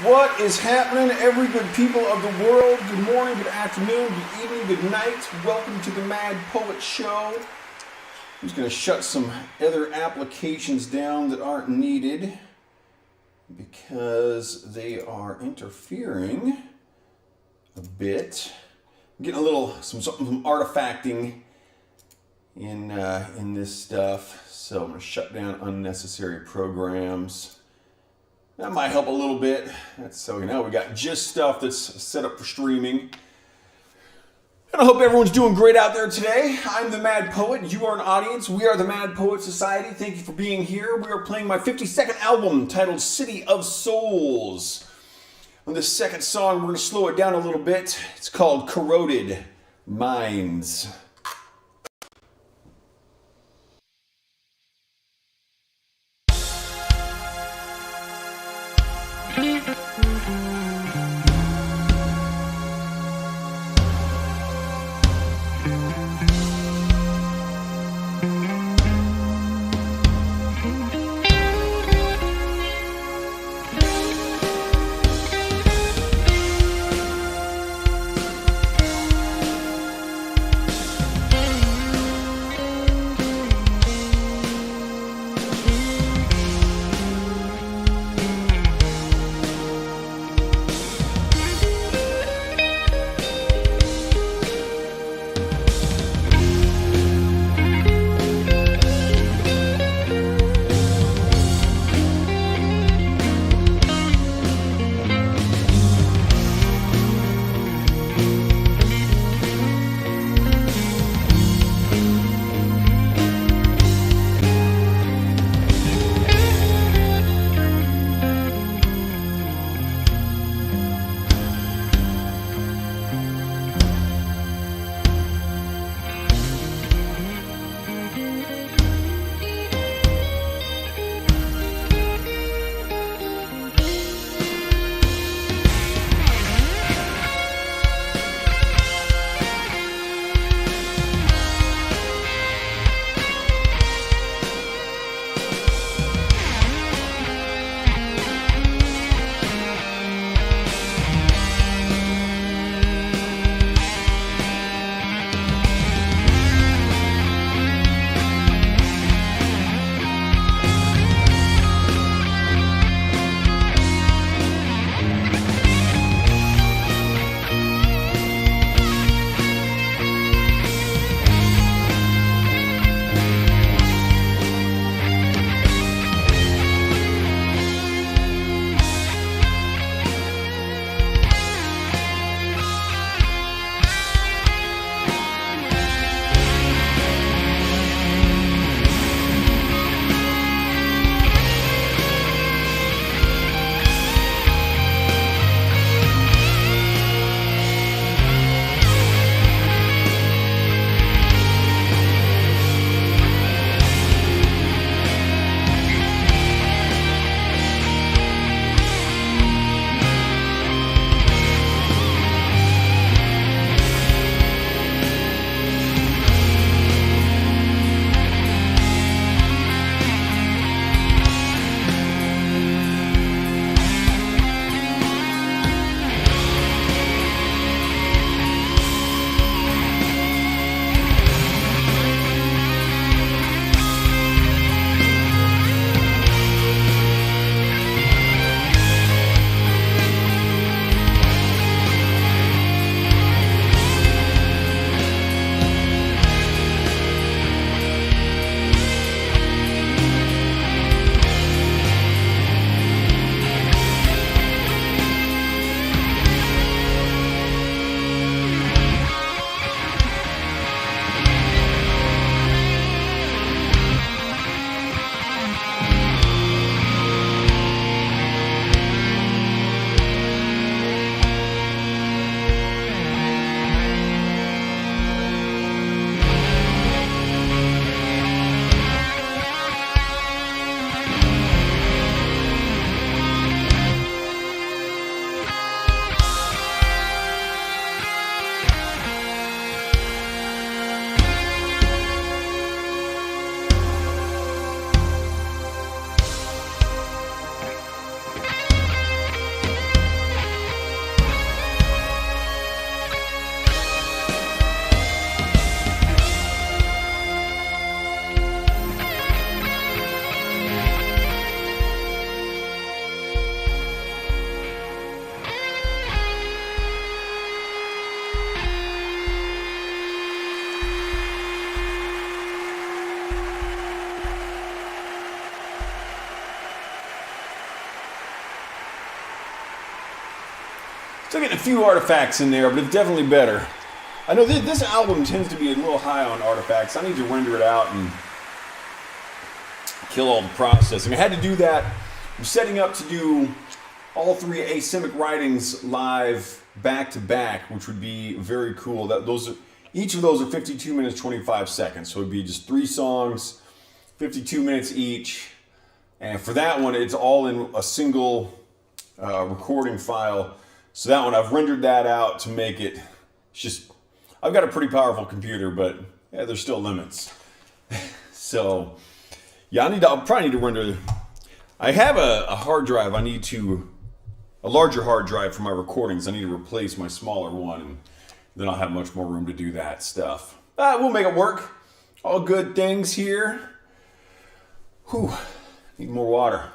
What is happening, every good people of the world? Good morning, good afternoon, good evening, good night. Welcome to the Mad Poet Show. I'm just going to shut some other applications down that aren't needed because they are interfering a bit. I'm getting a little some artifacting in this stuff, so I'm going to shut down unnecessary programs. That might help a little bit. So we got just stuff that's set up for streaming. And I hope everyone's doing great out there today. I'm the Mad Poet. You are an audience. We are the Mad Poet Society. Thank you for being here. We are playing my 52nd album titled City of Souls. On this second song, we're going to slow it down a little bit. It's called Corroded Minds. Still getting a few artifacts in there, but it's definitely better. I know this album tends to be a little high on artifacts. I need to render it out and kill all the processing. I had to do that. I'm setting up to do all 3 asymmetric writings live back to back, which would be very cool. Each of those are 52 minutes 25 seconds, so it'd be just 3 songs, 52 minutes each. And for that one, it's all in a single recording file. So that one, I've rendered that out to make it. It's just, I've got a pretty powerful computer, but yeah, there's still limits. So yeah, I'll probably need to render. I have a hard drive. A larger hard drive for my recordings. I need to replace my smaller one, and then I'll have much more room to do that stuff. We'll make it work. All good things here. Whew, need more water.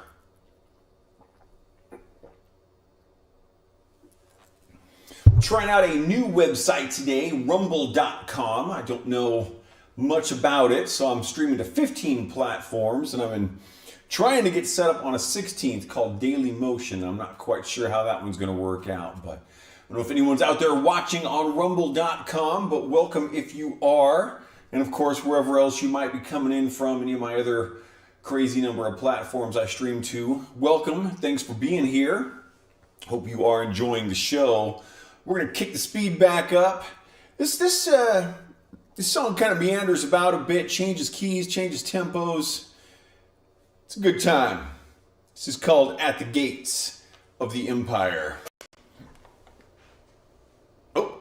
Trying out a new website today, rumble.com. I don't know much about it, so I'm streaming to 15 platforms, and I've been trying to get set up on a 16th called Daily Motion. I'm not quite sure how that one's going to work out, but I don't know if anyone's out there watching on rumble.com, but welcome if you are. And of course, wherever else you might be coming in from, any of my other crazy number of platforms I stream to, welcome. Thanks for being here. Hope you are enjoying the show. We're going to kick the speed back up. This song kind of meanders about a bit, changes keys, changes tempos. It's a good time. This is called At the Gates of the Empire. Oh.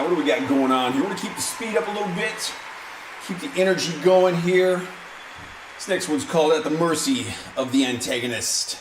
right, what do we got going on here? We want to keep the speed up a little bit, keep the energy going here. This next one's called At the Mercy of the Antagonist.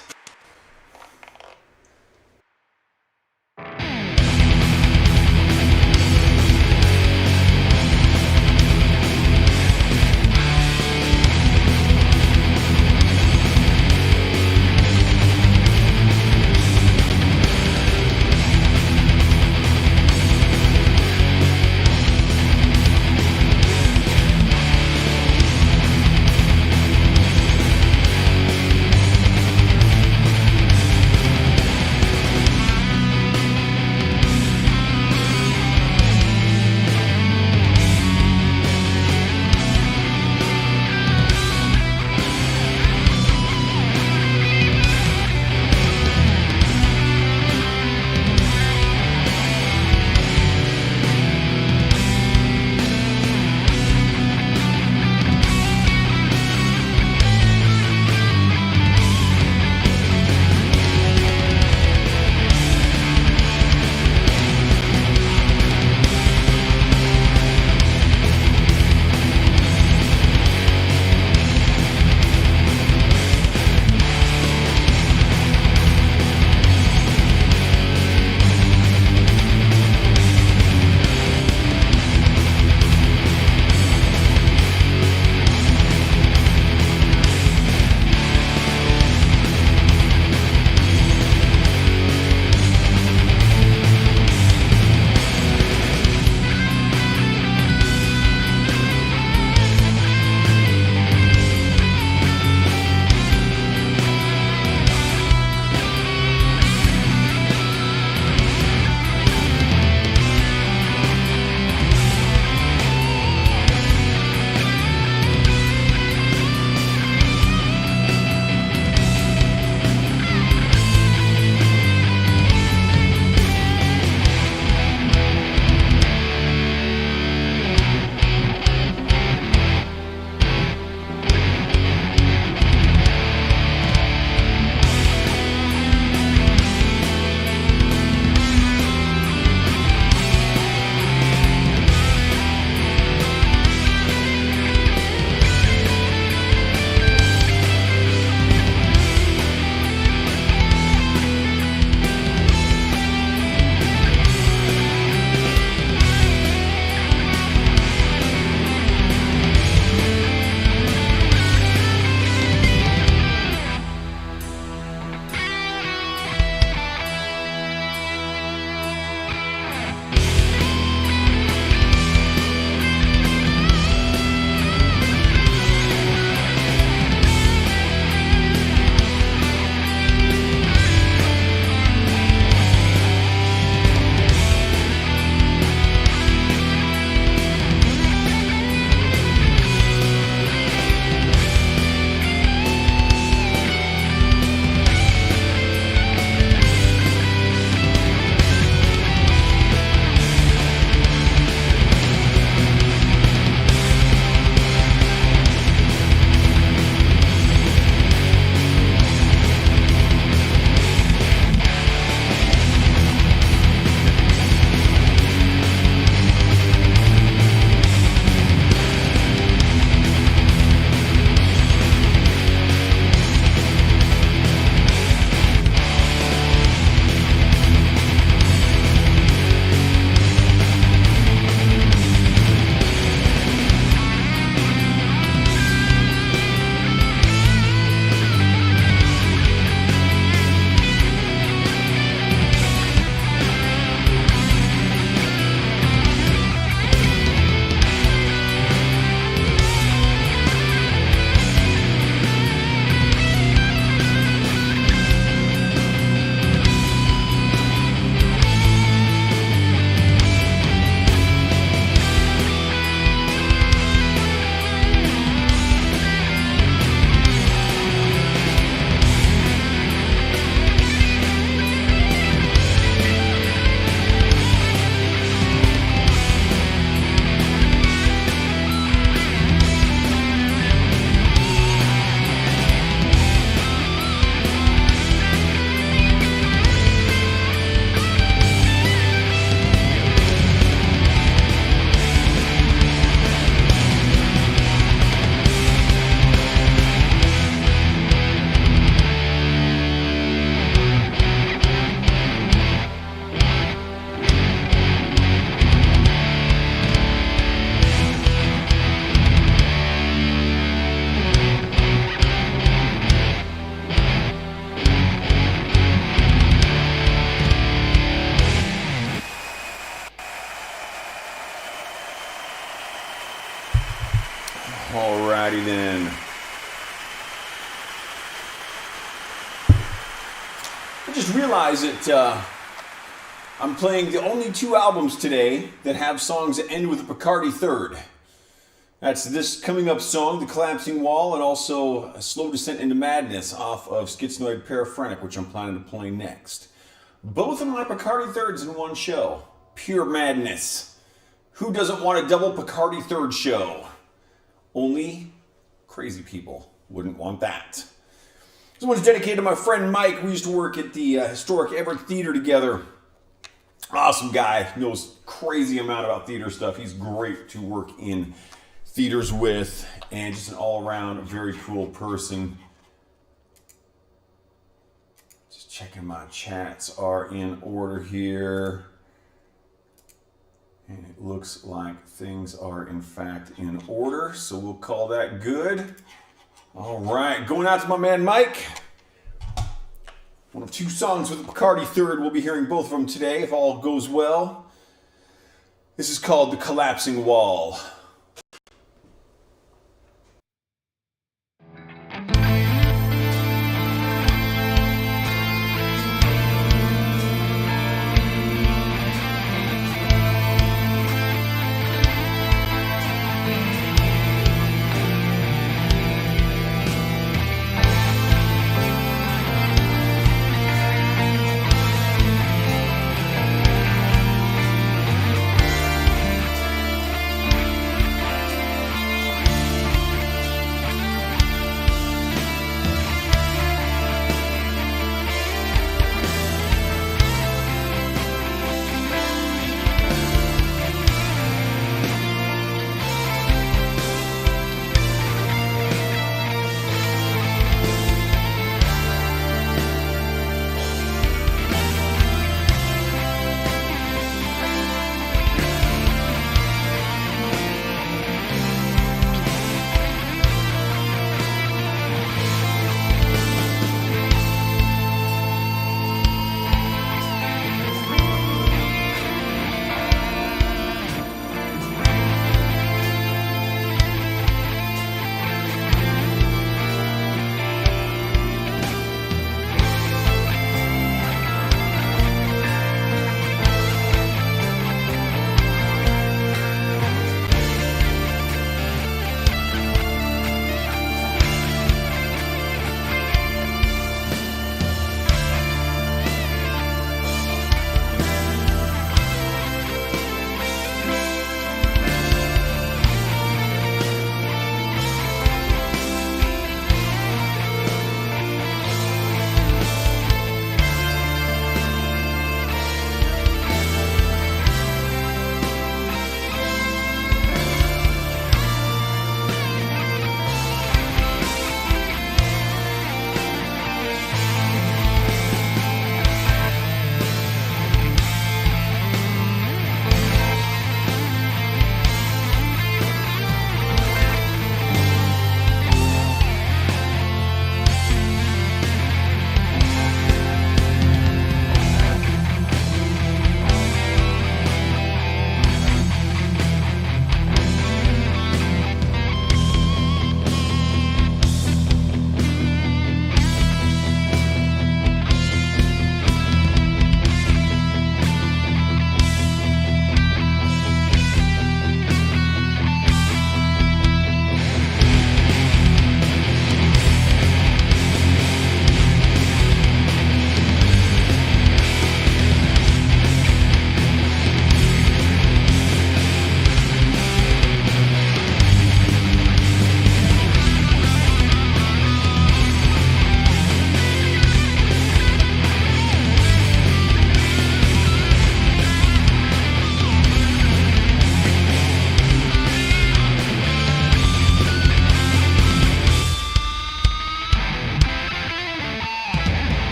I just realized that I'm playing the only two albums today that have songs that end with a Bacardi third. That's this coming up song, The Collapsing Wall, and also A Slow Descent into Madness off of Schizoid Paraphrenic, which I'm planning to play next. Both of my Bacardi thirds in one show. Pure madness. Who doesn't want a double Bacardi third show? Only crazy people wouldn't want that. This one's dedicated to my friend Mike. We used to work at the historic Everett Theater together. Awesome guy. Knows crazy amount about theater stuff. He's great to work in theaters with, and just an all-around very cool person. Just checking my chats are in order here. And it looks like things are in fact in order, so we'll call that good. All right, going out to my man Mike. One of two songs with the Bacardi third. We'll be hearing both of them today if all goes well. This is called The Collapsing Wall.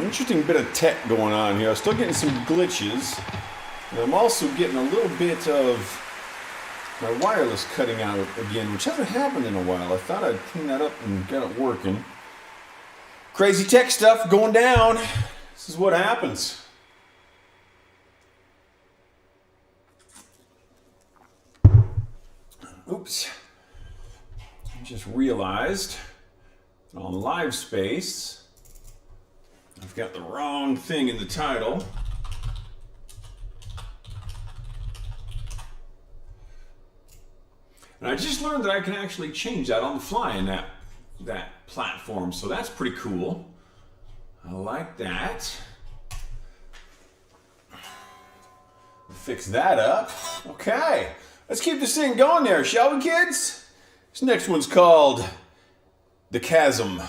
Interesting bit of tech going on here. I'm still getting some glitches. And I'm also getting a little bit of my wireless cutting out again, which hasn't happened in a while. I thought I'd clean that up and get it working. Crazy tech stuff going down. This is what happens. Oops. I just realized that on Live Space, I've got the wrong thing in the title. And I just learned that I can actually change that on the fly in that platform, so that's pretty cool. I like that. Fix that up. Okay, let's keep this thing going there, shall we, kids? This next one's called The Chasm.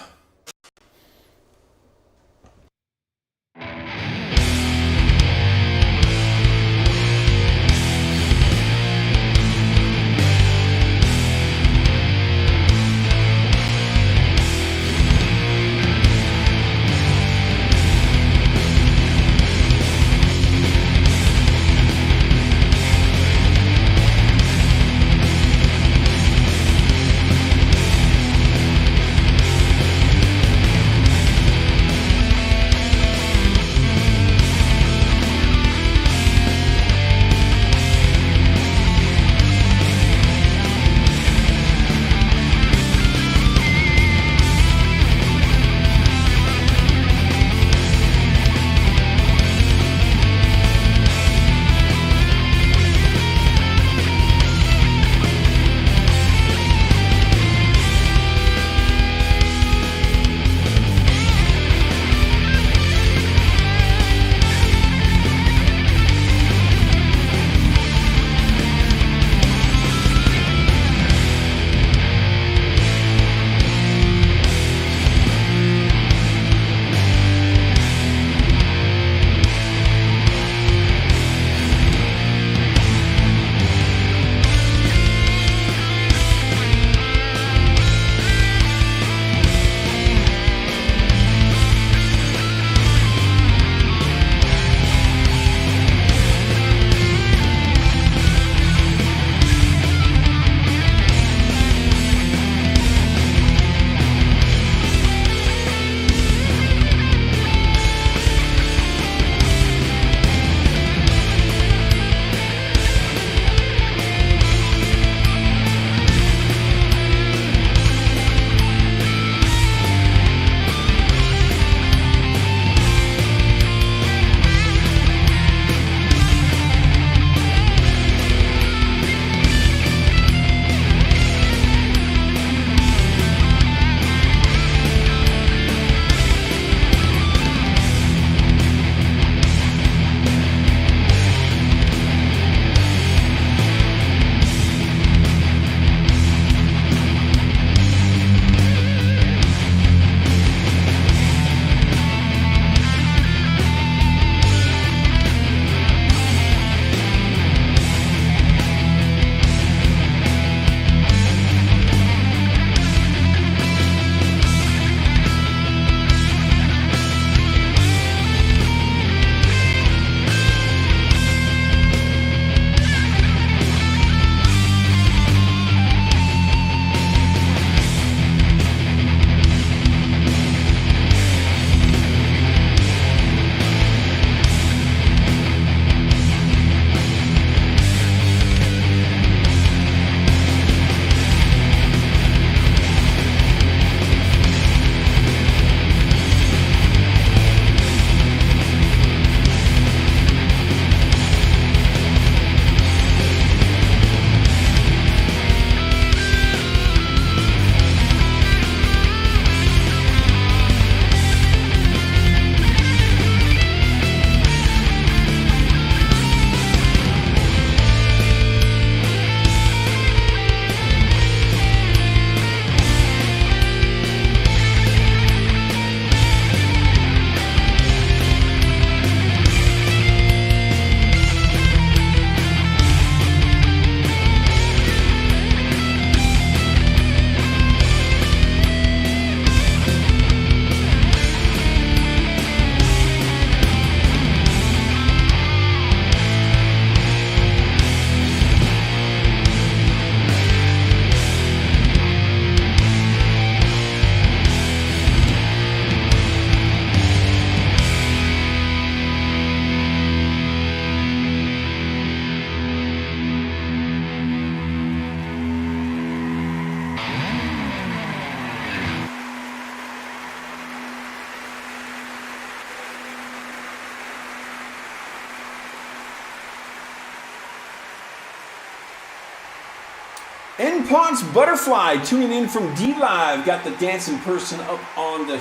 N-Pods Butterfly tuning in from D-Live. Got the dancing person up on the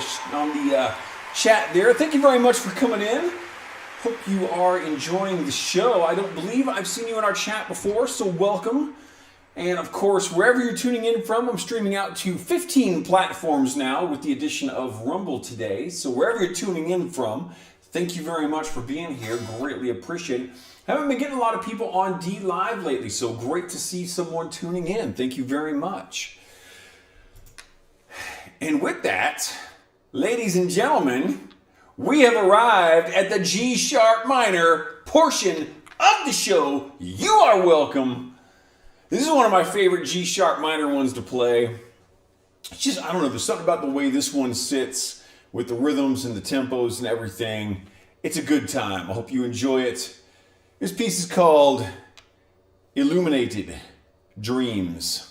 chat there. Thank you very much for coming in. Hope you are enjoying the show. I don't believe I've seen you in our chat before, so welcome. And of course, wherever you're tuning in from, I'm streaming out to 15 platforms now with the addition of Rumble today. So wherever you're tuning in from, thank you very much for being here. Greatly appreciate it. Haven't been getting a lot of people on D Live lately, so great to see someone tuning in. Thank you very much. And with that, ladies and gentlemen, we have arrived at the G sharp minor portion of the show. You are welcome. This is one of my favorite G sharp minor ones to play. It's just, I don't know, there's something about the way this one sits with the rhythms and the tempos and everything. It's a good time. I hope you enjoy it. This piece is called Illuminated Dreams.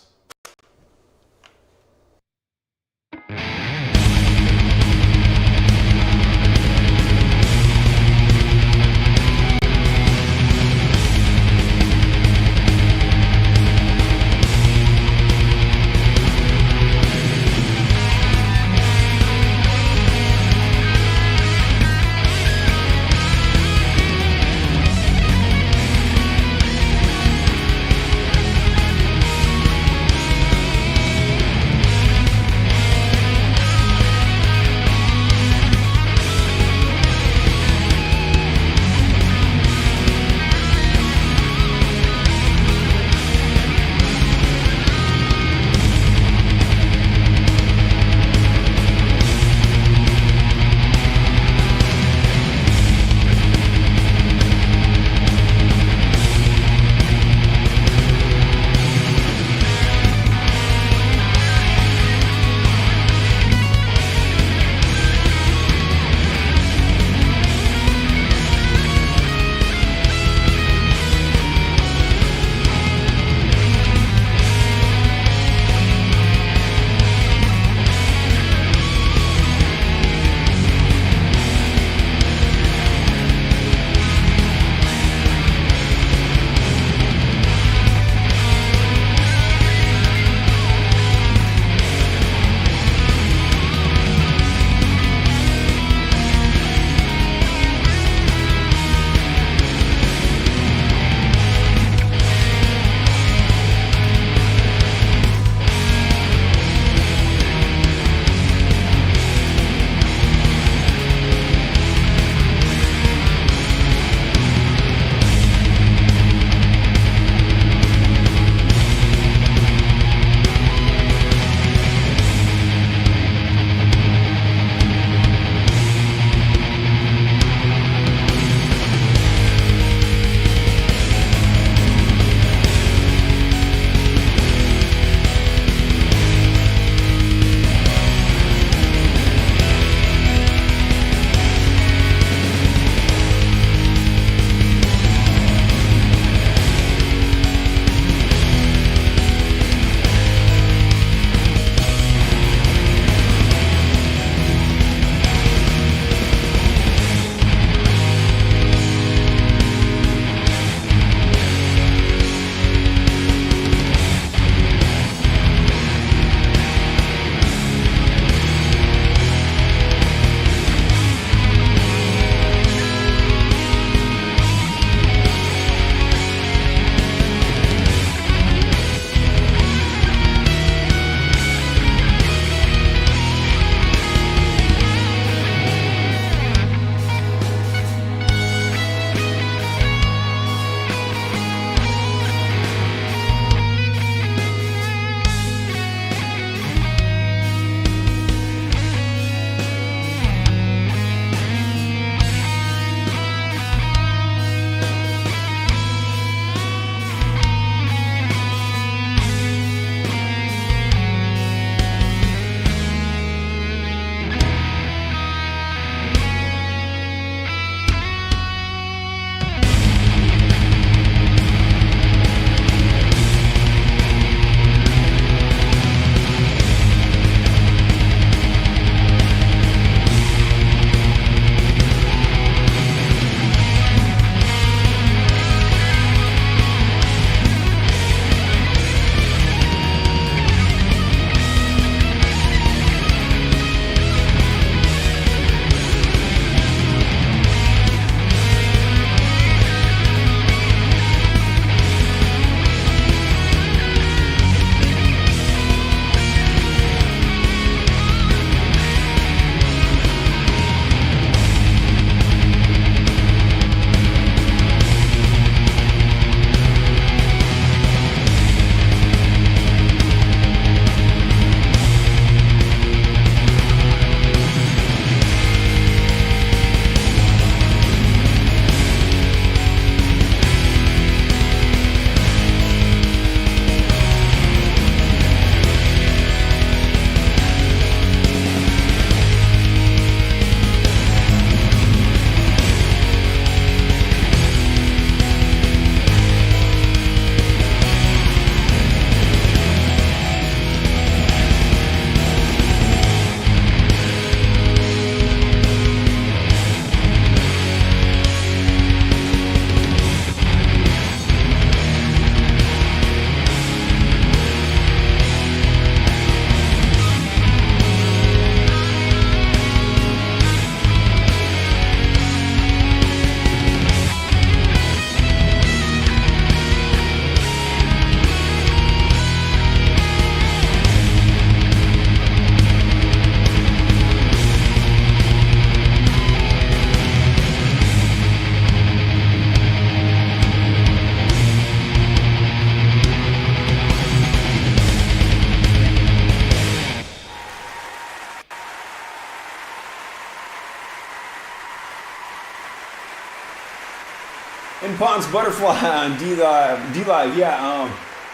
Ponce Butterfly on D-Live. Yeah,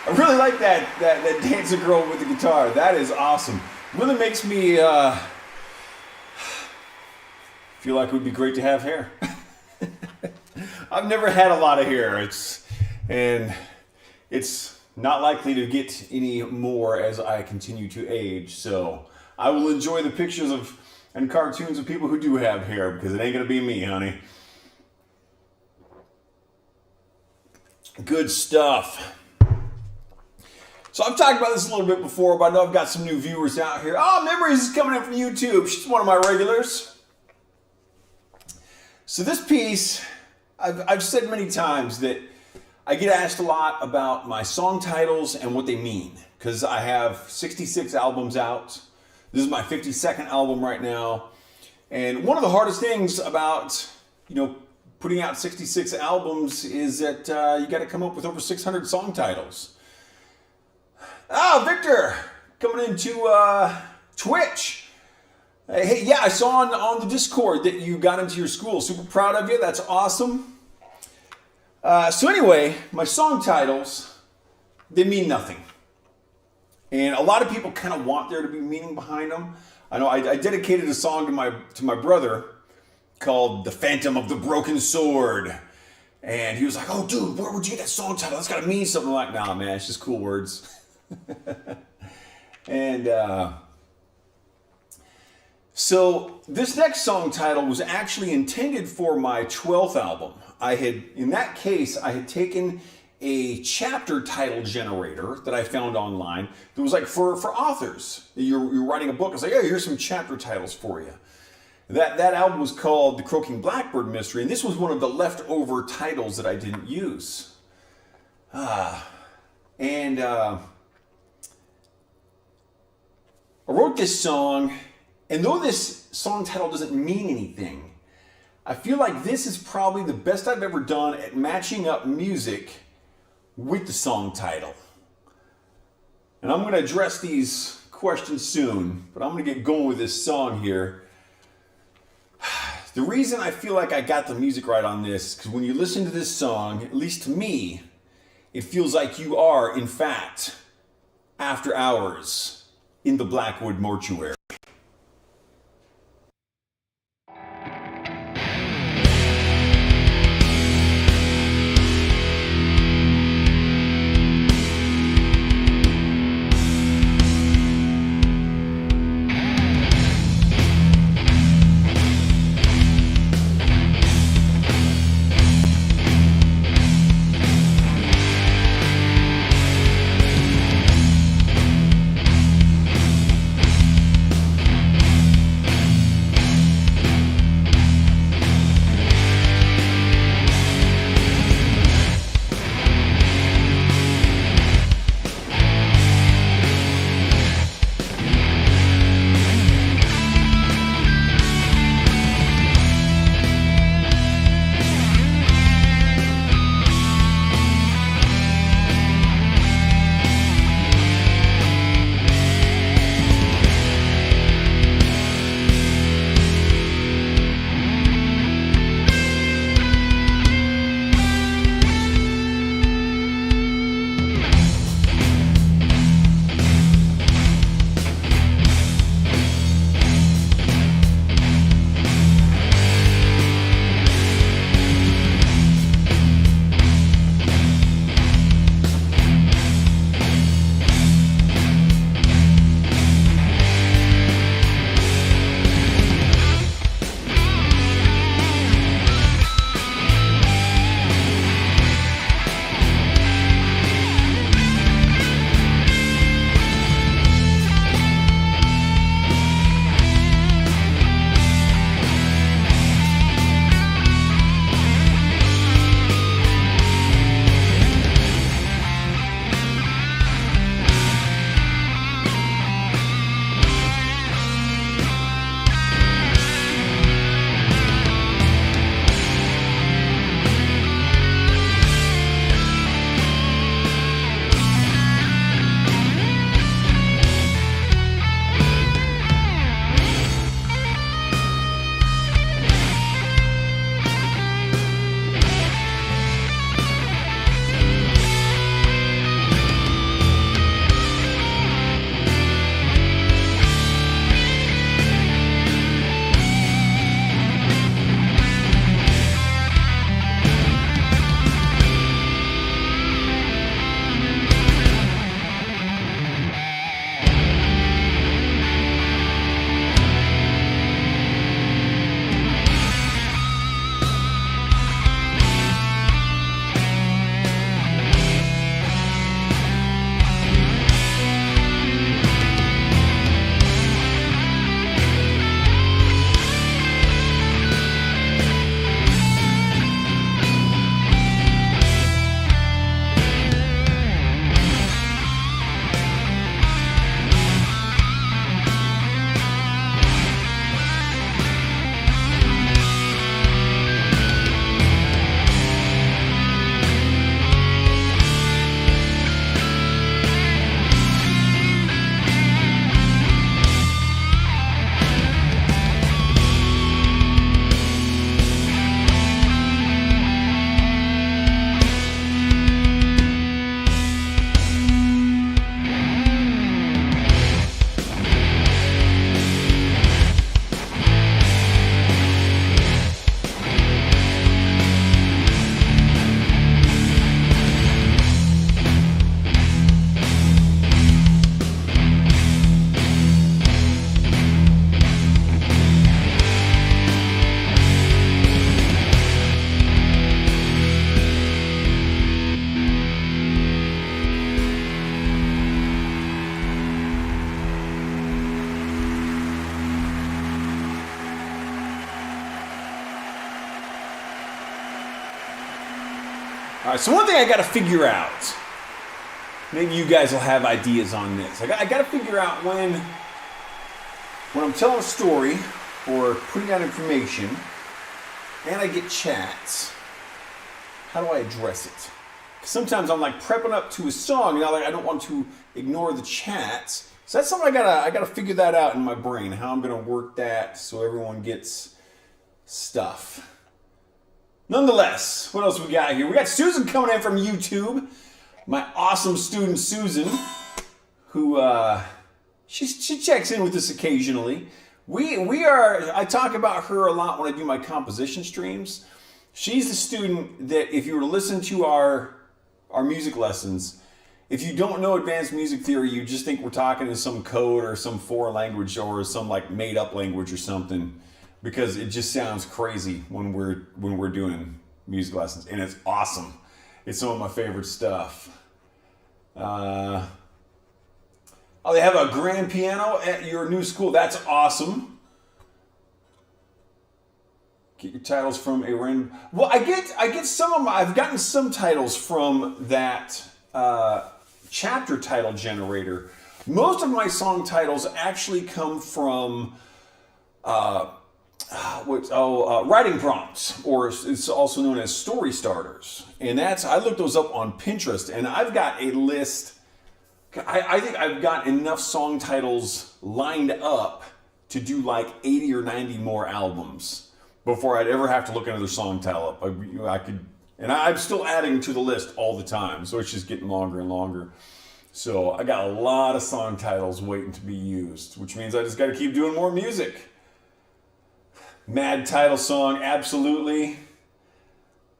I really like that dancing girl with the guitar. That is awesome. Really makes me feel like it would be great to have hair. I've never had a lot of hair. It's not likely to get any more as I continue to age. So I will enjoy the pictures and cartoons of people who do have hair, because it ain't gonna be me, honey. Good stuff. So I've talked about this a little bit before, but I know I've got some new viewers out here. Oh, Memories is coming in from YouTube. She's one of my regulars. So this piece, I've said many times that I get asked a lot about my song titles and what they mean, because I have 66 albums out. This is my 52nd album right now. And one of the hardest things about, putting out 66 albums is that you got to come up with over 600 song titles. Ah, Victor, coming into Twitch. Hey, yeah, I saw on the Discord that you got into your school. Super proud of you. That's awesome. So anyway, my song titles, they mean nothing. And a lot of people kind of want there to be meaning behind them. I know I dedicated a song to my brother called The Phantom of the Broken Sword. And he was like, oh, dude, where would you get that song title? That's got to mean something. I'm like, nah, man, it's just cool words. And so this next song title was actually intended for my 12th album. In that case, I had taken a chapter title generator that I found online that was like for authors. You're writing a book. It's like, oh, here's some chapter titles for you. That album was called The Croaking Blackbird Mystery, and this was one of the leftover titles that I didn't use. I wrote this song, and though this song title doesn't mean anything, I feel like this is probably the best I've ever done at matching up music with the song title. And I'm going to address these questions soon, but I'm going to get going with this song here. The reason I feel like I got the music right on this, because when you listen to this song, at least to me, it feels like you are, in fact, after hours in the Blackwood mortuary. All right, so one thing I got to figure out, maybe you guys will have ideas on this. I got to figure out when I'm telling a story or putting out information and I get chats, how do I address it? Sometimes I'm like prepping up to a song, and I don't want to ignore the chats. So that's something I gotta figure that out in my brain, how I'm gonna work that so everyone gets stuff. Nonetheless, what else we got here? We got Susan coming in from YouTube. My awesome student Susan, who she checks in with us occasionally. I talk about her a lot when I do my composition streams. She's the student that if you were to listen to our music lessons, if you don't know advanced music theory, you just think we're talking in some code or some foreign language or some like made up language or something, because it just sounds crazy when we're doing music lessons, and it's awesome. It's some of my favorite stuff. Oh, they have a grand piano at your new school. That's awesome. Get your titles from a random. Well, I get some of them. I've gotten some titles from that chapter title generator. Most of my song titles actually come from writing prompts, or it's also known as story starters. And I looked those up on Pinterest, and I've got a list. I think I've got enough song titles lined up to do like 80 or 90 more albums before I'd ever have to look another song title up. I'm still adding to the list all the time, so it's just getting longer and longer. So I got a lot of song titles waiting to be used, which means I just got to keep doing more music. Mad title song, absolutely.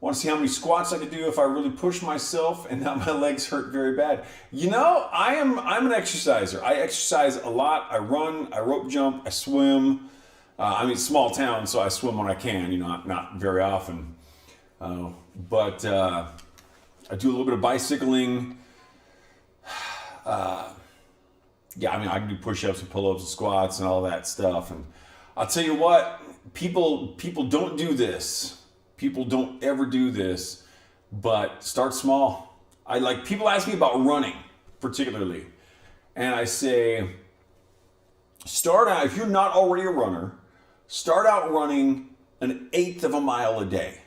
Want to see how many squats I could do if I really push myself and now my legs hurt very bad. You know, I'm an exerciser. I exercise a lot. I run, I rope jump, I swim. Small town, so I swim when I can, not very often. But I do a little bit of bicycling. I can do push-ups and pull-ups and squats and all that stuff. And I'll tell you what, people don't do this. People don't ever do this, but start small. People ask me about running, particularly. And I say, start out, if you're not already a runner, start out running 1/8 of a mile a day.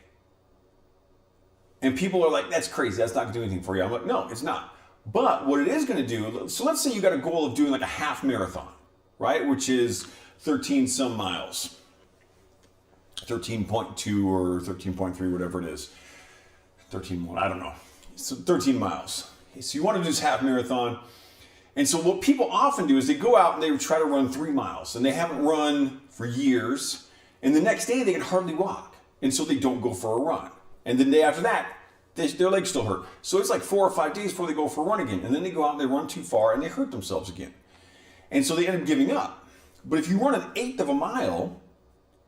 And people are like, that's crazy, that's not gonna do anything for you. I'm like, no, it's not. But what it is gonna do, so let's say you got a goal of doing like a half marathon, right? Which is 13 some miles. 13.2 or 13.3, whatever it is. 13.1, I don't know. So 13 miles. So you want to do this half marathon. And so what people often do is they go out and they try to run 3 miles, and they haven't run for years. And the next day they can hardly walk. And so they don't go for a run. And the day after that, their legs still hurt. So it's like 4 or 5 days before they go for a run again. And then they go out and they run too far and they hurt themselves again. And so they end up giving up. But if you run 1/8 of a mile,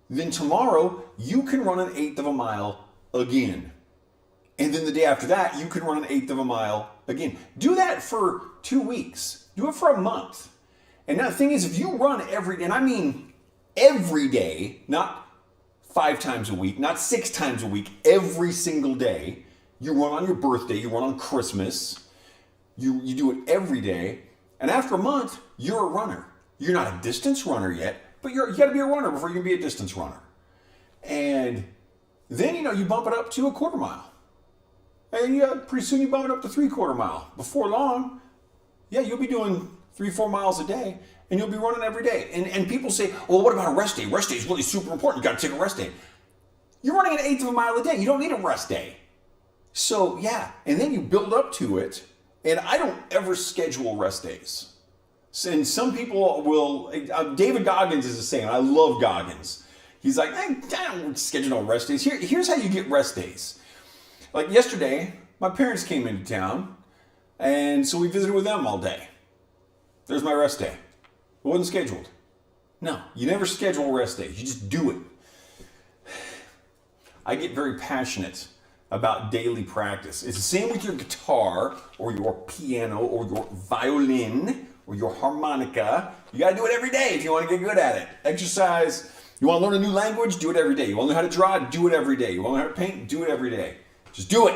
then tomorrow you can run 1/8 of a mile again. And then the day after that, you can run 1/8 of a mile again. Do that for 2 weeks. Do it for a month. And now the thing is, if you run every day, and I mean every day, not 5 times a week, not 6 times a week, every single day, you run on your birthday, you run on Christmas, you do it every day, and after a month, you're a runner. You're not a distance runner yet, but you got to be a runner before you can be a distance runner. And then, you bump it up to a 1/4 mile. And pretty soon you bump it up to 3/4 mile. Before long, you'll be doing 3-4 miles a day, and you'll be running every day. And people say, well, what about a rest day? Rest day is really super important. You got to take a rest day. You're running 1/8 of a mile a day. You don't need a rest day. So, and then you build up to it. And I don't ever schedule rest days. And some people will, David Goggins is the same. I love Goggins. He's like, I don't schedule no rest days. Here's how you get rest days. Like yesterday, my parents came into town, and so we visited with them all day. There's my rest day. It wasn't scheduled. No, you never schedule rest days. You just do it. I get very passionate about daily practice. It's the same with your guitar or your piano or your violin or your harmonica. You got to do it every day if you want to get good at it. Exercise. You want to learn a new language? Do it every day. You want to learn how to draw? Do it every day. You want to learn how to paint? Do it every day. Just do it.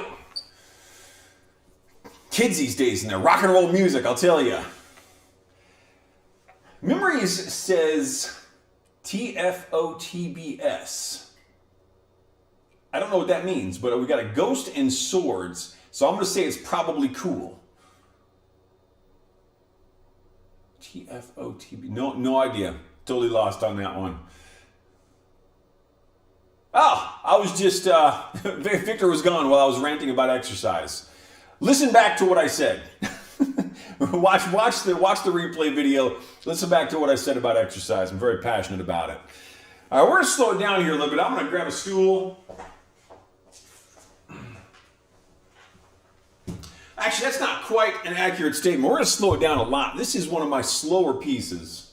Kids these days and their rock and roll music, I'll tell you. Memories says TFOTBS. I don't know what that means, but we got a ghost and swords, so I'm going to say it's probably cool. TFOTB. No idea. Totally lost on that one. Oh, I was just, Victor was gone while I was ranting about exercise. Listen back to what I said. watch the replay video. Listen back to what I said about exercise. I'm very passionate about it. All right, we're going to slow it down here a little bit. I'm going to grab a stool. Actually, that's not quite an accurate statement. We're going to slow it down a lot. This is one of my slower pieces.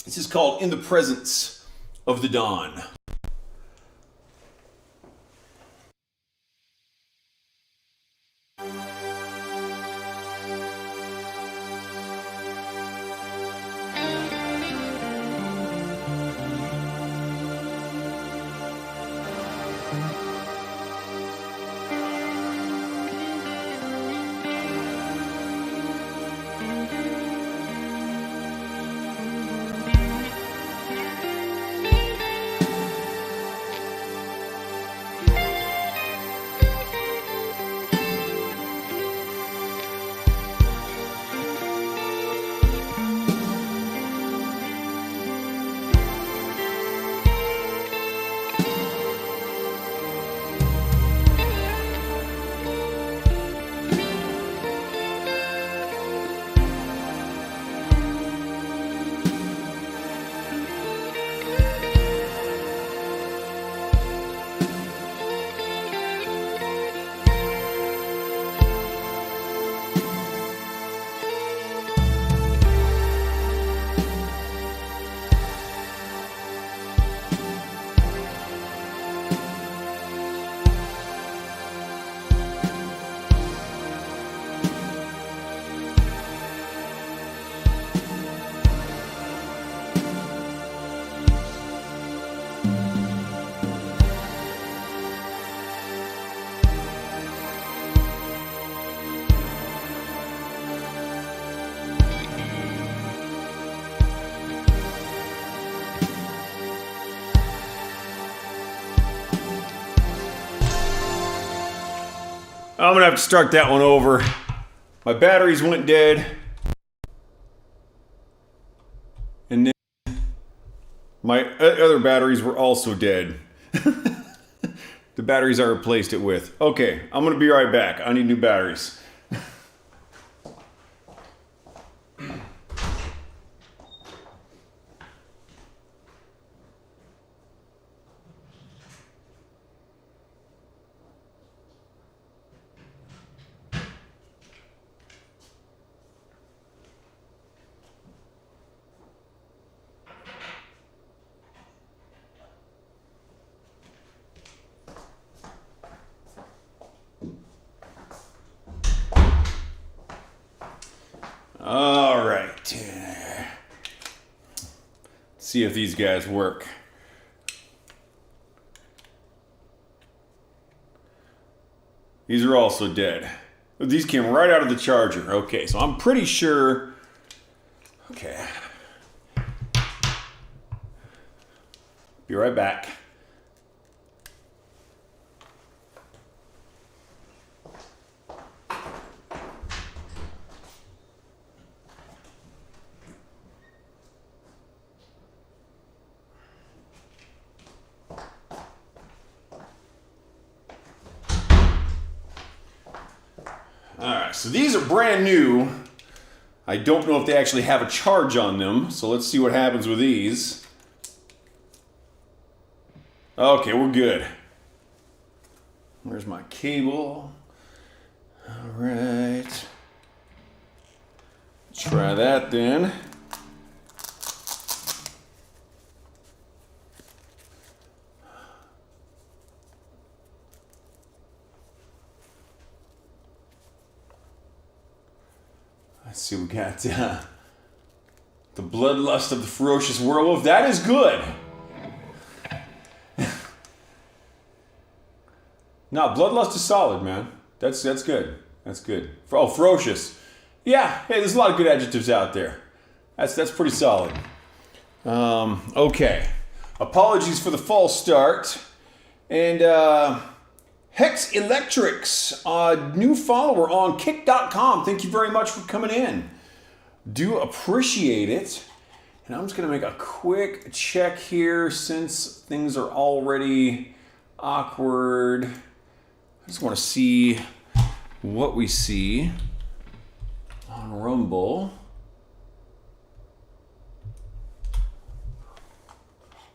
This is called In the Presence of the Dawn. I'm going to have to start that one over. My batteries went dead. And then my other batteries were also dead. The batteries I replaced it with. Okay, I'm going to be right back. I need new batteries. All right. See if these guys work. These are also dead. These came right out of the charger. Okay, so I'm pretty sure. Okay. Be right back. Alright, so these are brand new. I don't know if they actually have a charge on them, so let's see what happens with these. Okay, we're good. Where's my cable? Alright. Try that then. Let's see, we got the Bloodlust of the Ferocious Werewolf. That is good. No, Bloodlust is solid, man. That's good. That's good. Oh, ferocious. Yeah, hey, there's a lot of good adjectives out there. That's pretty solid. Okay. Apologies for the false start. And Hex Electrics, new follower on Kick.com. Thank you very much for coming in. Do appreciate it. And I'm just going to make a quick check here since things are already awkward. I just want to see what we see on Rumble.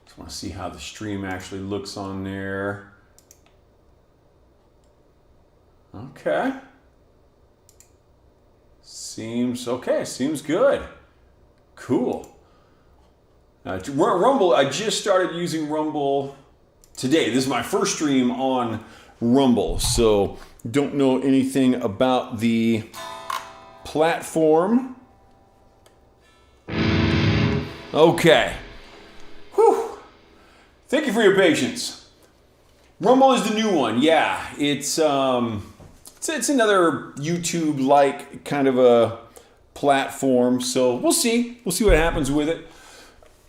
Just want to see how the stream actually looks on there. Okay. Seems okay. Seems good. Cool. Rumble, I just started using Rumble today. This is my first stream on Rumble, so don't know anything about the platform. Okay. Whew. Thank you for your patience. Rumble is the new one. Yeah, it's another YouTube-like kind of a platform, so we'll see. We'll see what happens with it.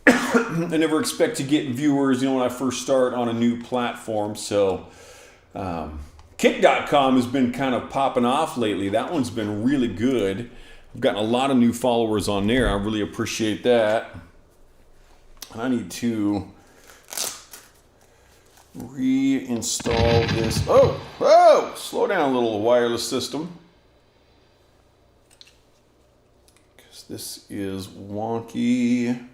I never expect to get viewers, when I first start on a new platform. So Kick.com has been kind of popping off lately. That one's been really good. I've gotten a lot of new followers on there. I really appreciate that. I need to reinstall this. Oh, slow down a little, wireless system. Because this is wonky.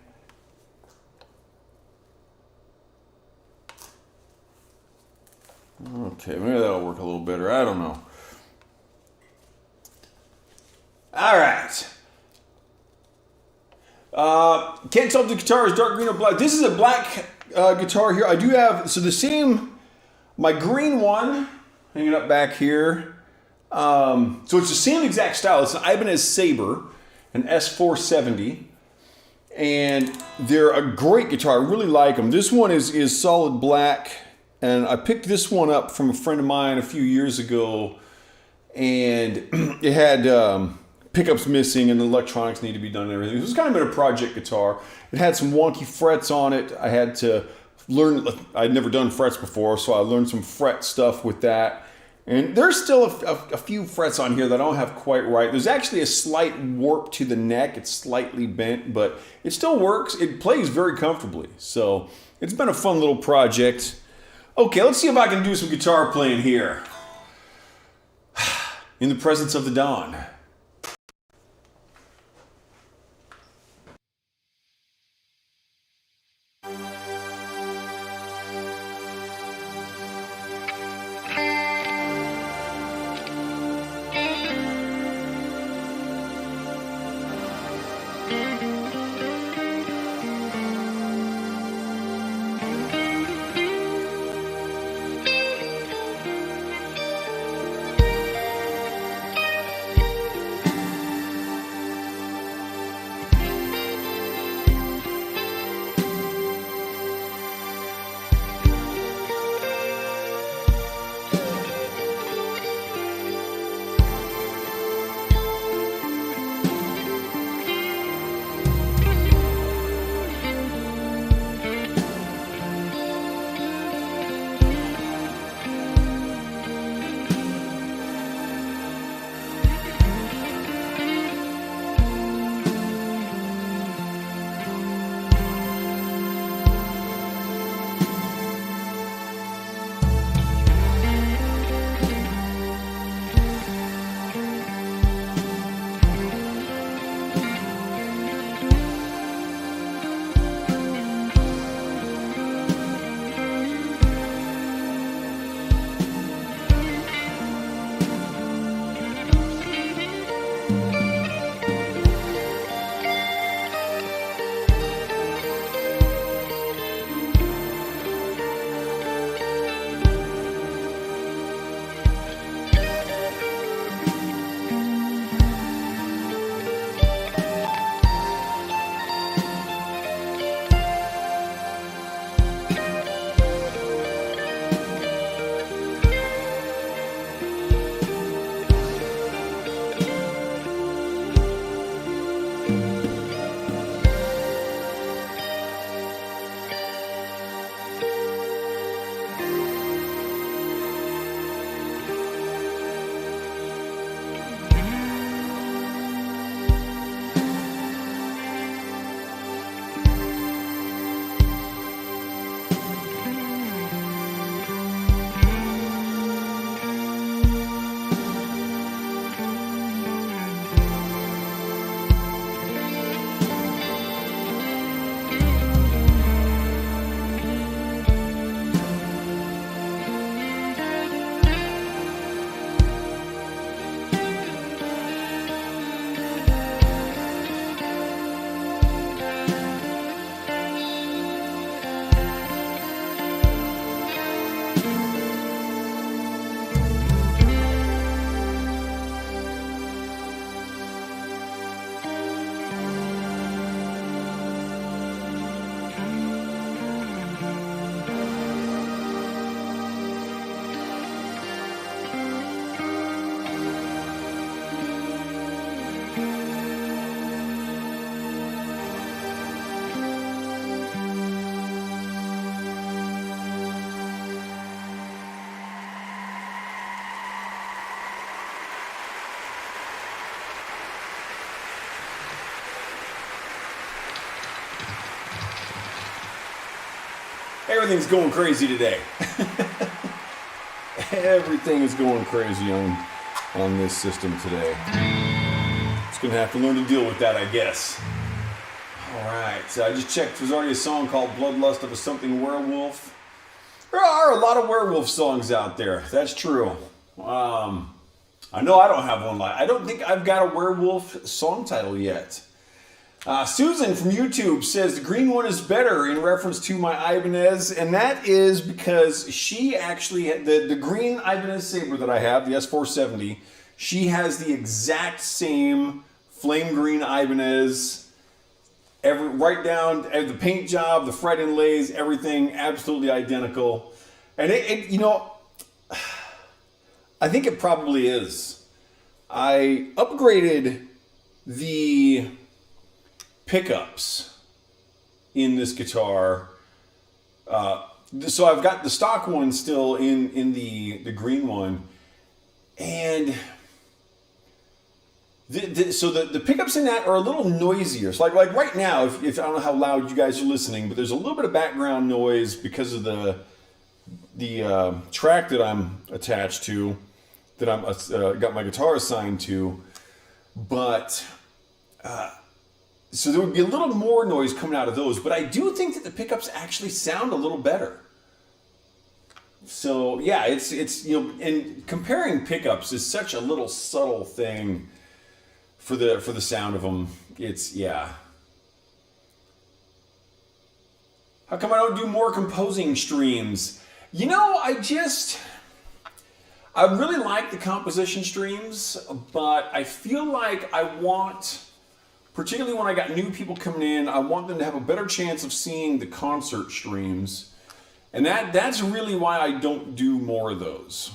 Okay, maybe that'll work a little better. I don't know. All right. Can't tell if the guitar is dark green or black. This is a black guitar here. I do have, my green one hanging up back here. So it's the same exact style. It's an Ibanez Sabre, an S470. And they're a great guitar. I really like them. This one is solid black. And I picked this one up from a friend of mine a few years ago, and it had pickups missing and the electronics need to be done and everything. It was kind of been a project guitar. It had some wonky frets on it. I had to learn, I'd never done frets before, so I learned some fret stuff with that. And there's still a few frets on here that I don't have quite right. There's actually a slight warp to the neck. It's slightly bent, but it still works. It plays very comfortably. So it's been a fun little project. Okay, let's see if I can do some guitar playing here. In the presence of the dawn. Everything's going crazy today. Everything is going crazy on this system today. Just gonna have to learn to deal with that, I guess. Alright, so I just checked. There's already a song called Bloodlust of a Something Werewolf. There are a lot of werewolf songs out there. That's true. I know I don't have one. I don't think I've got a werewolf song title yet. Susan from YouTube says the green one is better in reference to my Ibanez, and that is because she actually had the green Ibanez Sabre that I have, the S470. She has the exact same flame green Ibanez, right down the paint job, the fret inlays, everything absolutely identical. And it you know, I think it probably is. I upgraded the pickups in this guitar. So I've got the stock one still in the green one. And so the pickups in that are a little noisier. So like right now, if I don't know how loud you guys are listening, but there's a little bit of background noise because of the track that I'm attached to, that I'm got my guitar assigned to. But so there would be a little more noise coming out of those, but I do think that the pickups actually sound a little better. So yeah, it's you know, and comparing pickups is such a little subtle thing for the sound of them. It's, yeah. How come I don't do more composing streams? You know, I really like the composition streams, but I feel like I want, particularly when I got new people coming in, I want them to have a better chance of seeing the concert streams. And that's really why I don't do more of those.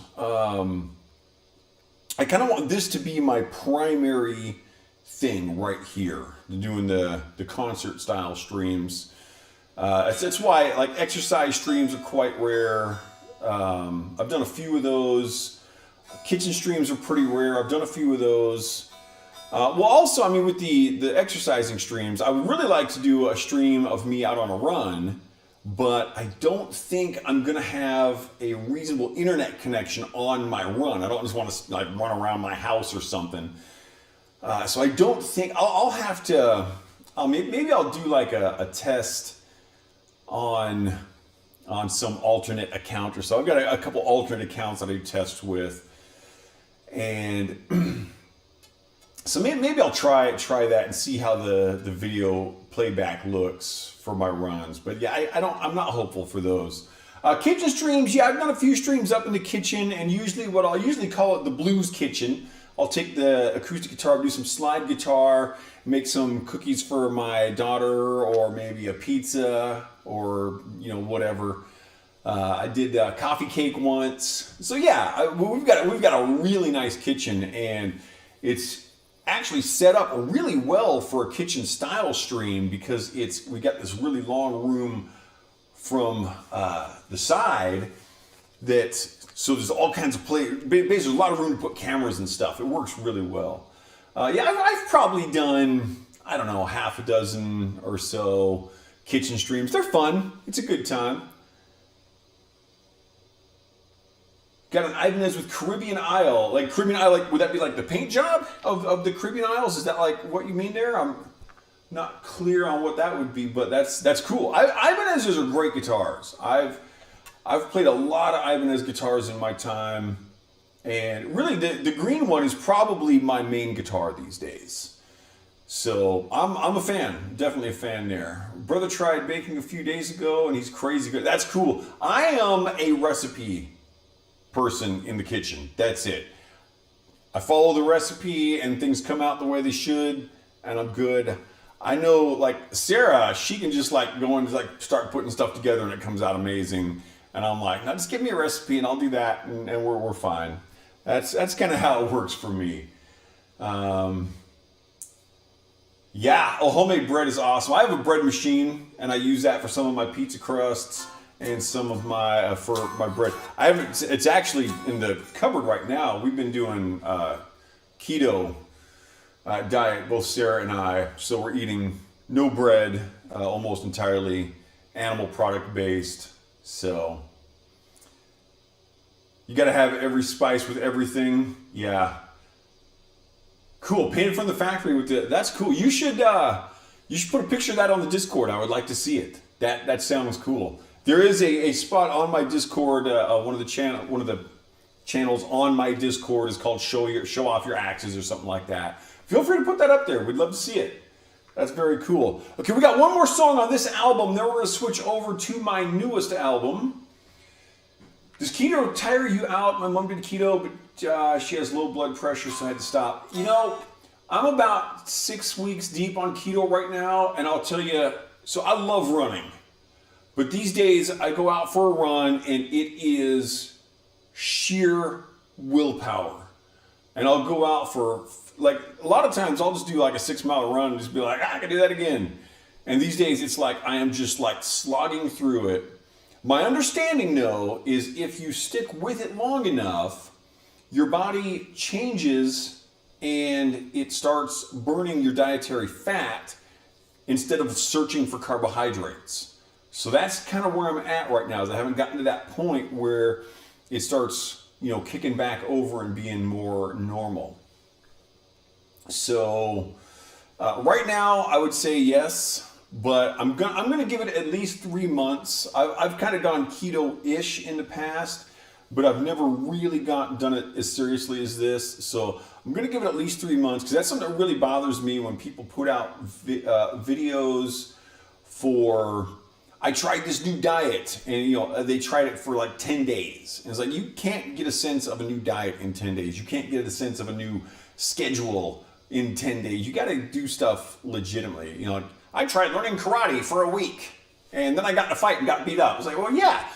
I kind of want this to be my primary thing right here, doing the concert style streams. That's why like exercise streams are quite rare. I've done a few of those. Kitchen streams are pretty rare. I've done a few of those. Well, also, I mean, with the exercising streams, I would really like to do a stream of me out on a run, but I don't think I'm gonna have a reasonable internet connection on my run. I don't just want to like run around my house or something. So I don't think I'll have to. Maybe I'll do like a test on some alternate account or so. I've got a couple alternate accounts that I do tests with, and so maybe I'll try that and see how the video playback looks for my runs. But yeah, I'm not hopeful for those. Kitchen streams, yeah, I've done a few streams up in the kitchen, and usually what I'll usually call it the blues kitchen. I'll take the acoustic guitar, do some slide guitar, make some cookies for my daughter, or maybe a pizza, or you know, whatever. I did coffee cake once. So yeah, we've got a really nice kitchen, and it's actually set up really well for a kitchen style stream because we got this really long room from the side so there's all kinds of basically there's a lot of room to put cameras and stuff. It works really well. Yeah, I've probably done, I don't know, half a dozen or so kitchen streams. They're fun. It's a good time. Got an Ibanez with Caribbean Isle. Like Caribbean Isle, like would that be like the paint job of the Caribbean Isles? Is that like what you mean there? I'm not clear on what that would be, but that's cool. Ibanez's are great guitars. I've played a lot of Ibanez guitars in my time, and really the green one is probably my main guitar these days. So I'm a fan, definitely a fan there. Brother tried baking a few days ago, and he's crazy good. That's cool. I am a recipe person in the kitchen. That's it. I follow the recipe, and things come out the way they should, and I'm good. I know, like Sarah, she can just like go and like start putting stuff together, and it comes out amazing. And I'm like, no, just give me a recipe, and I'll do that, and we're fine. That's kind of how it works for me. Yeah, homemade bread is awesome. I have a bread machine, and I use that for some of my pizza crusts and some of my for my bread. It's actually in the cupboard right now. We've been doing keto diet, both Sarah and I. So we're eating no bread, almost entirely animal product based. So you got to have every spice with everything. Yeah. Cool. Painted from the factory with the. That's cool. You should put a picture of that on the Discord. I would like to see it. That sounds cool. There is a spot on my Discord. One of the channels on my Discord is called Show Off Your Axes or something like that. Feel free to put that up there. We'd love to see it. That's very cool. Okay, we got one more song on this album. Then we're going to switch over to my newest album. Does keto tire you out? My mom did keto, but she has low blood pressure, so I had to stop. You know, I'm about 6 weeks deep on keto right now, and I'll tell you, so I love running. But these days, I go out for a run, and it is sheer willpower. And I'll go out for, like, a lot of times I'll just do like a 6 mile run and just be like, I can do that again. And these days, it's like I am just like slogging through it. My understanding, though, is if you stick with it long enough, your body changes and it starts burning your dietary fat instead of searching for carbohydrates. So that's kind of where I'm at right now, is I haven't gotten to that point where it starts, kicking back over and being more normal. So right now, I would say yes. But I'm gonna give it at least 3 months. I've kind of gone keto-ish in the past, but I've never really done it as seriously as this. So I'm gonna give it at least 3 months, because that's something that really bothers me when people put out videos for, I tried this new diet, and they tried it for like 10 days. And it's like, you can't get a sense of a new diet in 10 days. You can't get a sense of a new schedule in 10 days. You got to do stuff legitimately. I tried learning karate for a week, and then I got in a fight and got beat up. I was like, well, yeah,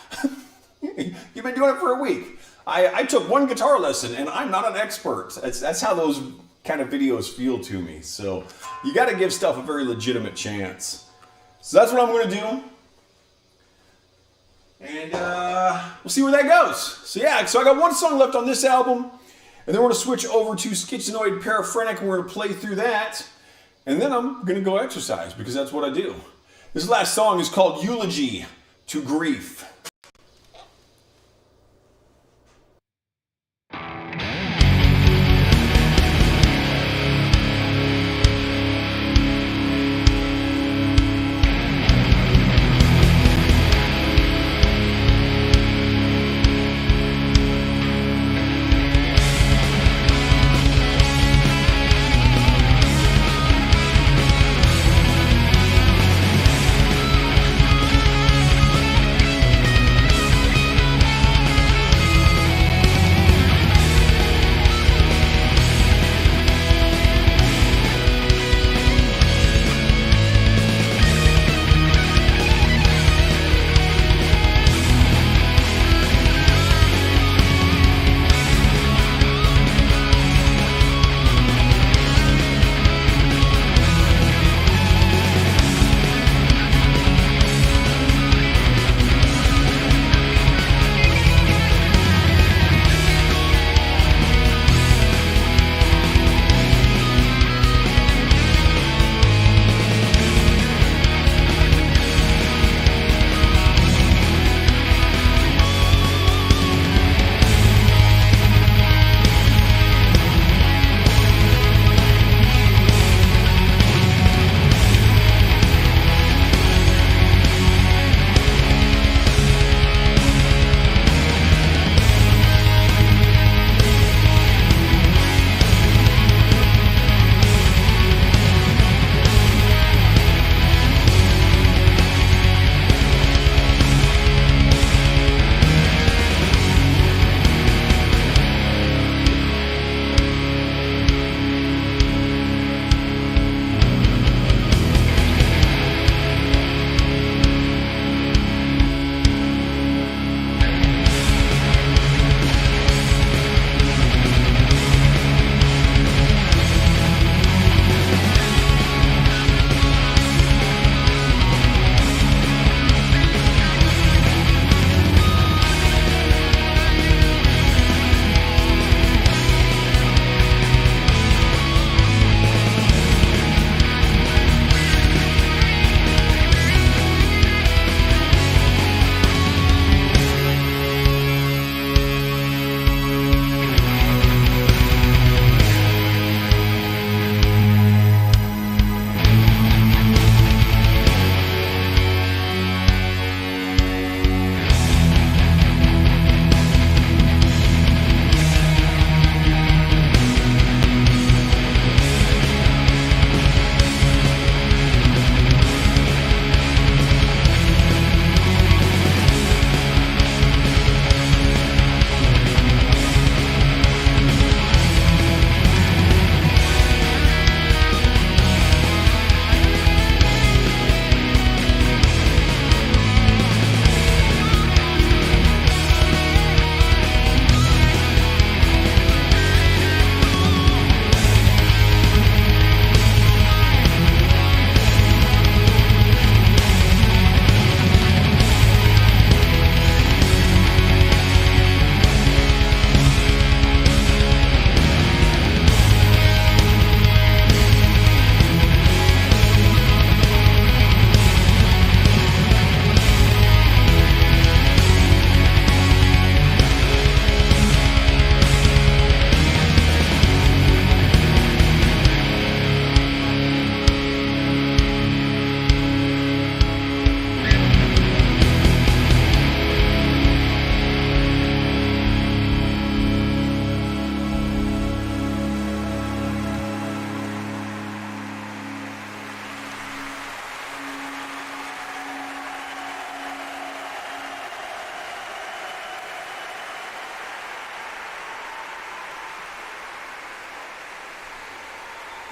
you've been doing it for a week. I took one guitar lesson, and I'm not an expert. That's how those kind of videos feel to me. So you got to give stuff a very legitimate chance. So that's what I'm going to do. And we'll see where that goes. So yeah, so I got one song left on this album, and then we're going to switch over to Schizonoid Paraphrenic, and we're going to play through that. And then I'm going to go exercise, because that's what I do. This last song is called Eulogy to Grief.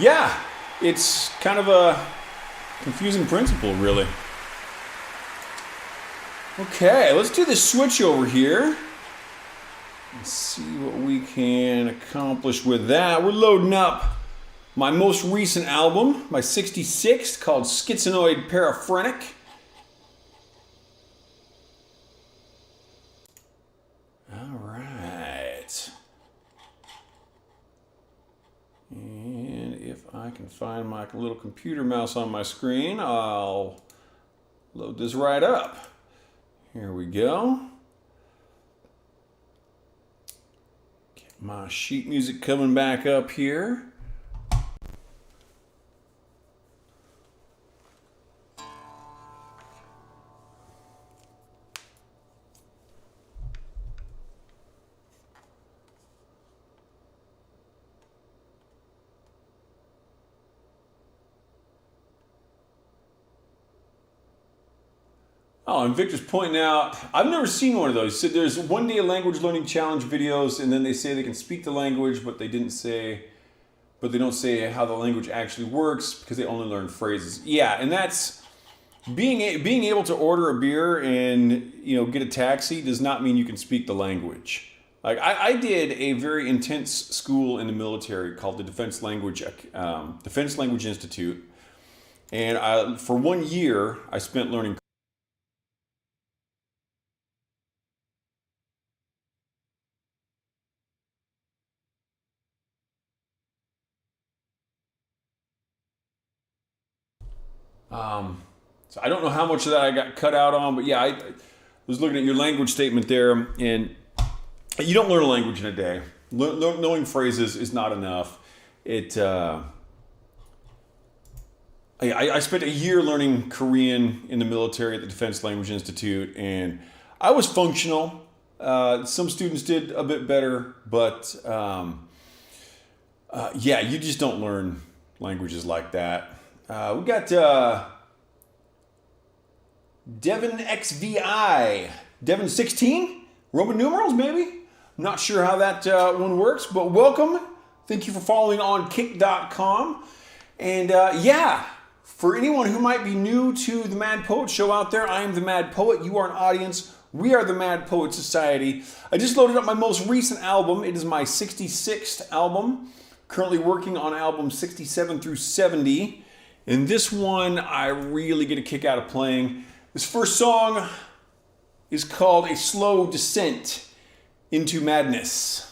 Yeah, it's kind of a confusing principle, really. Okay, let's do this switch over here. Let's see what we can accomplish with that. We're loading up my most recent album, my 66th, called Schizonoid Paraphrenic. All right. And if I can find my little computer mouse on my screen, I'll load this right up. Here we go. Get my sheet music coming back up here. Oh, and Victor's pointing out, I've never seen one of those. So there's one day language learning challenge videos, and then they say they can speak the language, but they don't say how the language actually works because they only learn phrases. Yeah, and that's being able to order a beer and get a taxi does not mean you can speak the language. Like I did a very intense school in the military called the Defense Language Institute, and for 1 year I spent learning. So I don't know how much of that I got cut out on, but yeah, I was looking at your language statement there, and you don't learn a language in a day. Knowing phrases is not enough. I spent a year learning Korean in the military at the Defense Language Institute, and I was functional. Some students did a bit better, but yeah, you just don't learn languages like that. We got Devin XVI, Devin 16, Roman numerals maybe? I'm not sure how that one works, but welcome. Thank you for following on Kick.com. And yeah, for anyone who might be new to the Mad Poet Show out there, I am the Mad Poet. You are an audience. We are the Mad Poet Society. I just loaded up my most recent album. It is my 66th album. Currently working on albums 67 through 70. And this one I really get a kick out of playing. This first song is called A Slow Descent into Madness.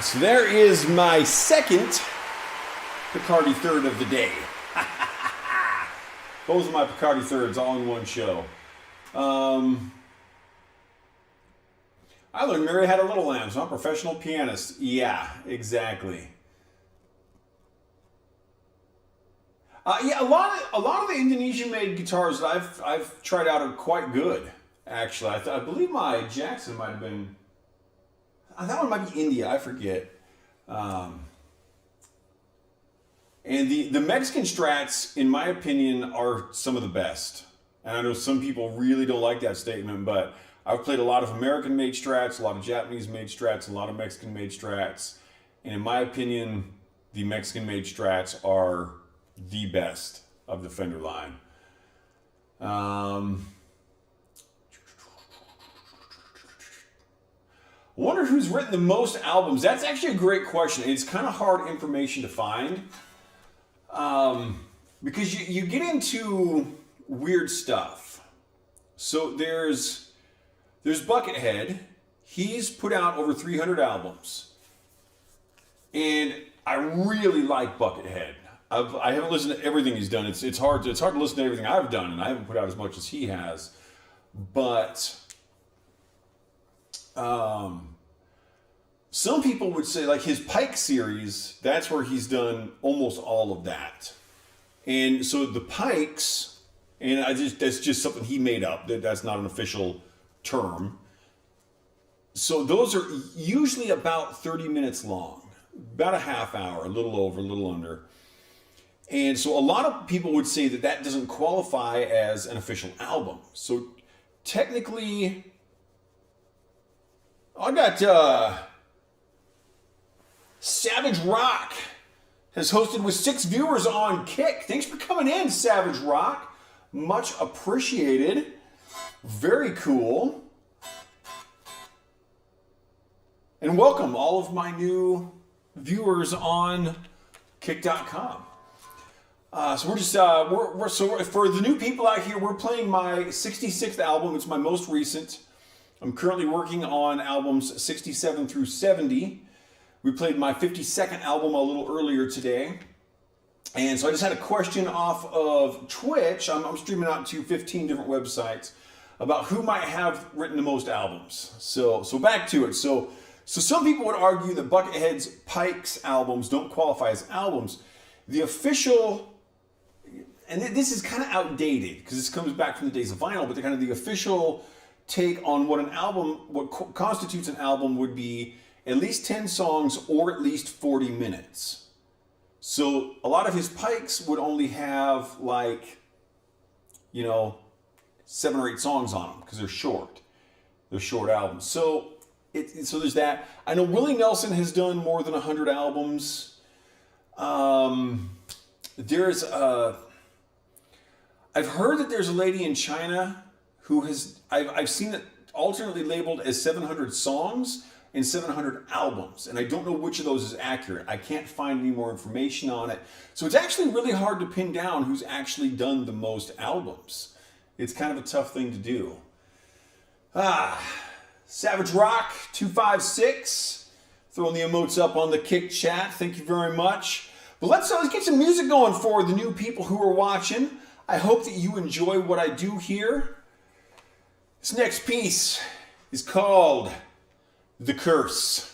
So there is my second Picardy third of the day. Both of my Picardy thirds all in one show. I learned Mary Had a Little Lamb, so I'm a professional pianist. Yeah, exactly. Yeah, a lot of the Indonesian-made guitars that I've tried out are quite good. Actually, I believe my Jackson might have been. That one might be India. I forget. And the Mexican Strats, in my opinion, are some of the best. And I know some people really don't like that statement, but I've played a lot of American-made Strats, a lot of Japanese-made Strats, a lot of Mexican-made Strats. And in my opinion, the Mexican-made Strats are the best of the Fender line. I wonder who's written the most albums. That's actually a great question. It's kind of hard information to find. Because you get into weird stuff. So there's Buckethead. He's put out over 300 albums. And I really like Buckethead. I haven't listened to everything he's done. It's hard to listen to everything I've done, and I haven't put out as much as he has. But some people would say, like, his Pike series, that's where he's done almost all of that. And so the Pikes, and that's just something he made up. That's not an official term. So those are usually about 30 minutes long, about a half hour, a little over, a little under. And so a lot of people would say that doesn't qualify as an official album. So technically, I got Savage Rock has hosted with 6 viewers on Kick. Thanks for coming in, Savage Rock. Much appreciated. Very cool. And welcome all of my new viewers on Kick.com. So we're just so for the new people out here, we're playing my 66th album. It's my most recent. I'm currently working on albums 67 through 70. We played my 52nd album a little earlier today. And so I just had a question off of Twitch. I'm streaming out to 15 different websites about who might have written the most albums. So back to it. So some people would argue that Buckethead's Pikes albums don't qualify as albums. The official, and this is kind of outdated because this comes back from the days of vinyl, but the official take on what constitutes an album would be at least 10 songs or at least 40 minutes. So a lot of his Pikes would only have 7 or 8 songs on them because they're short. They're short albums. So there's that. I know Willie Nelson has done more than 100 albums. I've heard that there's a lady in China who I've seen it alternately labeled as 700 songs and 700 albums, and I don't know which of those is accurate. I can't find any more information on it. So it's actually really hard to pin down who's actually done the most albums. It's kind of a tough thing to do. Savage Rock 256, throwing the emotes up on the Kick chat. Thank you very much. But let's get some music going for the new people who are watching. I hope that you enjoy what I do here. This next piece is called The Curse.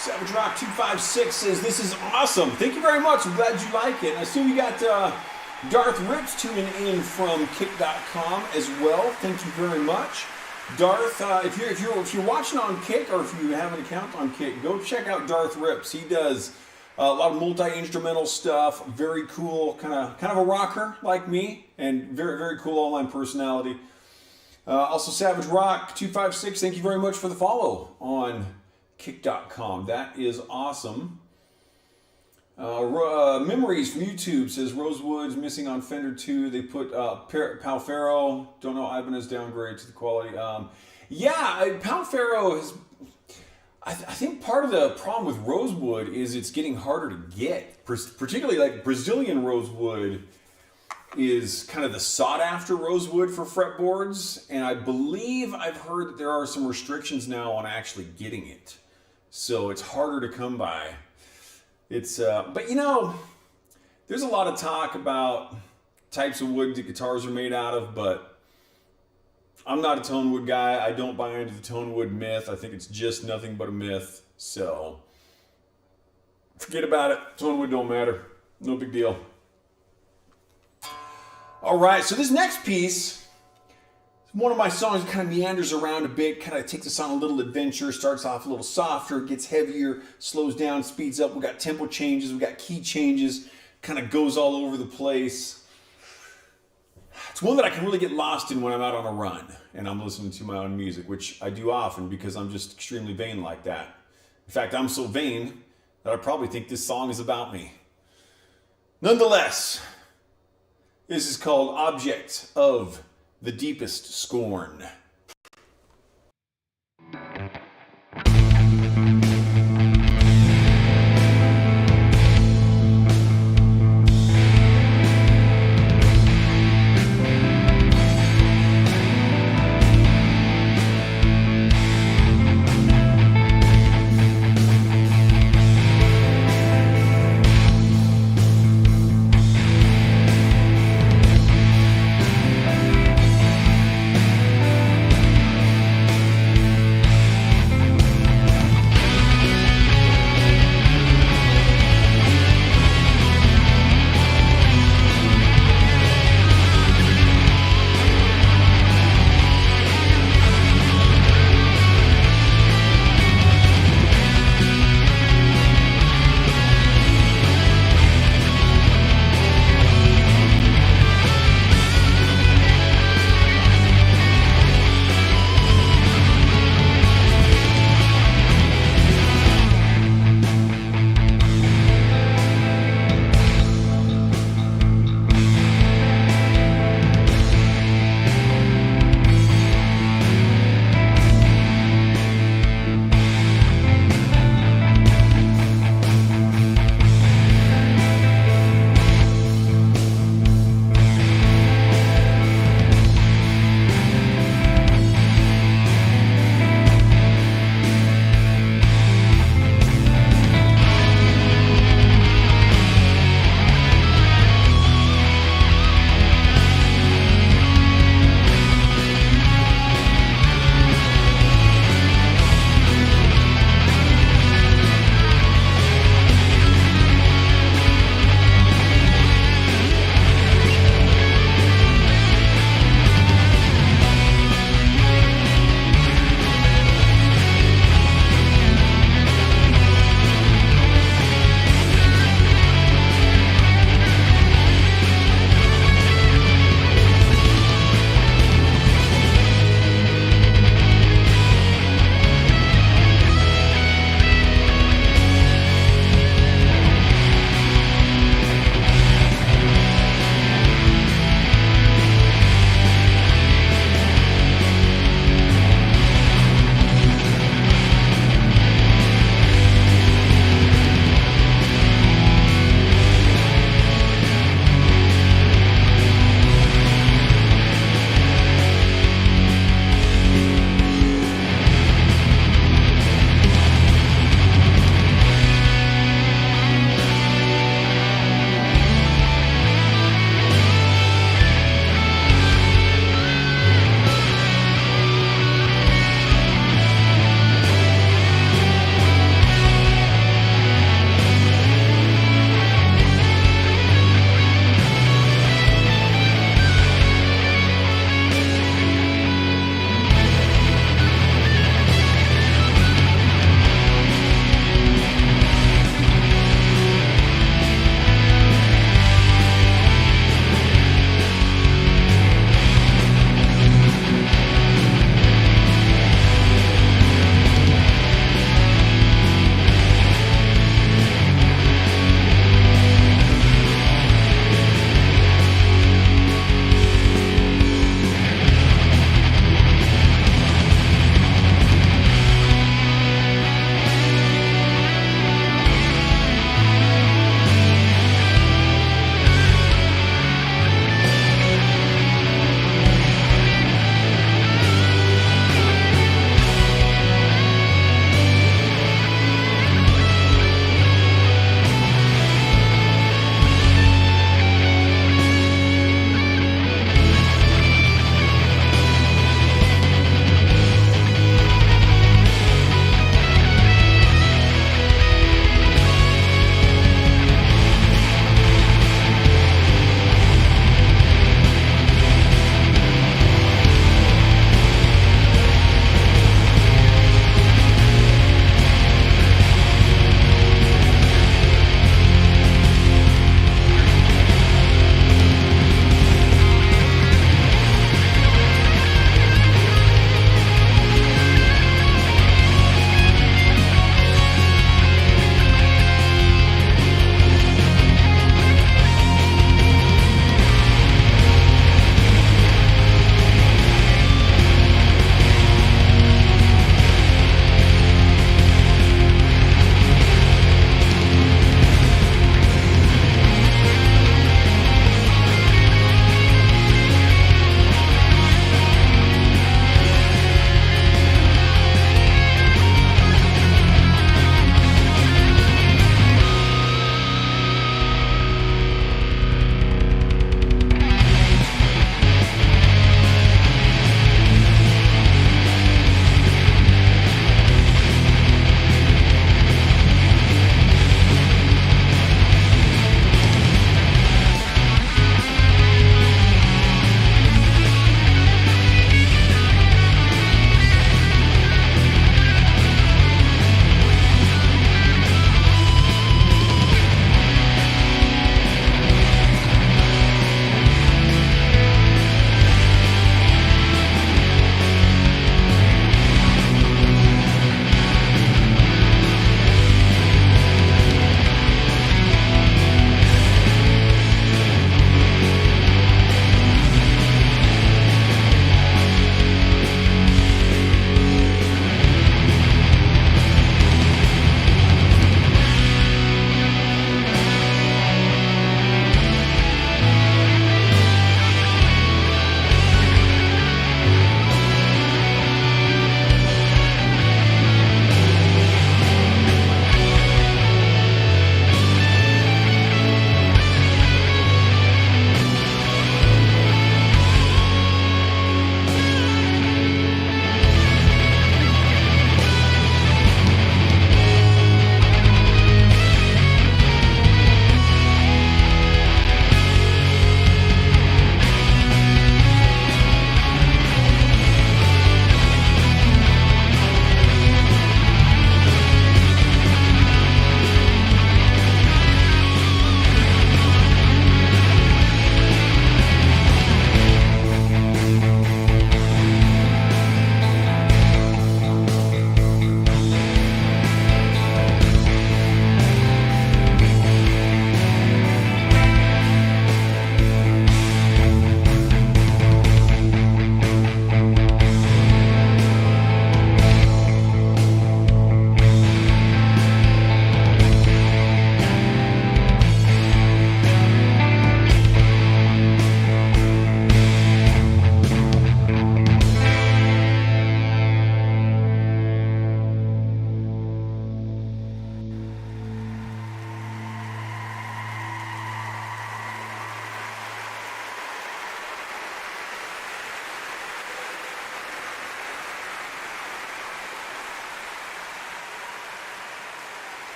Savage Rock 256 says, this is awesome. Thank you very much. I'm glad you like it. I see we got Darth Rips tuning in from Kick.com as well. Thank you very much. Darth, if you're watching on Kick, or if you have an account on Kick, go check out Darth Rips. He does a lot of multi-instrumental stuff. Very cool, kind of a rocker like me, and very, very cool online personality. Also, Savage Rock 256, thank you very much for the follow on Kick.com. That is awesome. Memories from YouTube says Rosewood's missing on Fender 2. They put Palfaro. Don't know, Ibanez downgrade to the quality. Palfaro is. I think part of the problem with Rosewood is it's getting harder to get. Particularly like Brazilian Rosewood is kind of the sought after Rosewood for fretboards, and I believe I've heard that there are some restrictions now on actually getting it. So it's harder to come by. It's but you know, there's a lot of talk about types of wood that guitars are made out of, but I'm not a tone wood guy. I don't buy into the tone wood myth. I think it's just nothing but a myth. So forget about it. Tone wood don't matter. No big deal. All right, so this next piece, one of my songs kind of meanders around a bit, kind of takes us on a little adventure, starts off a little softer, gets heavier, slows down, speeds up. We got tempo changes, we got key changes, kind of goes all over the place. It's one that I can really get lost in when I'm out on a run and I'm listening to my own music, which I do often because I'm just extremely vain like that. In fact, I'm so vain that I probably think this song is about me. Nonetheless, this is called Object of the Deepest Scorn.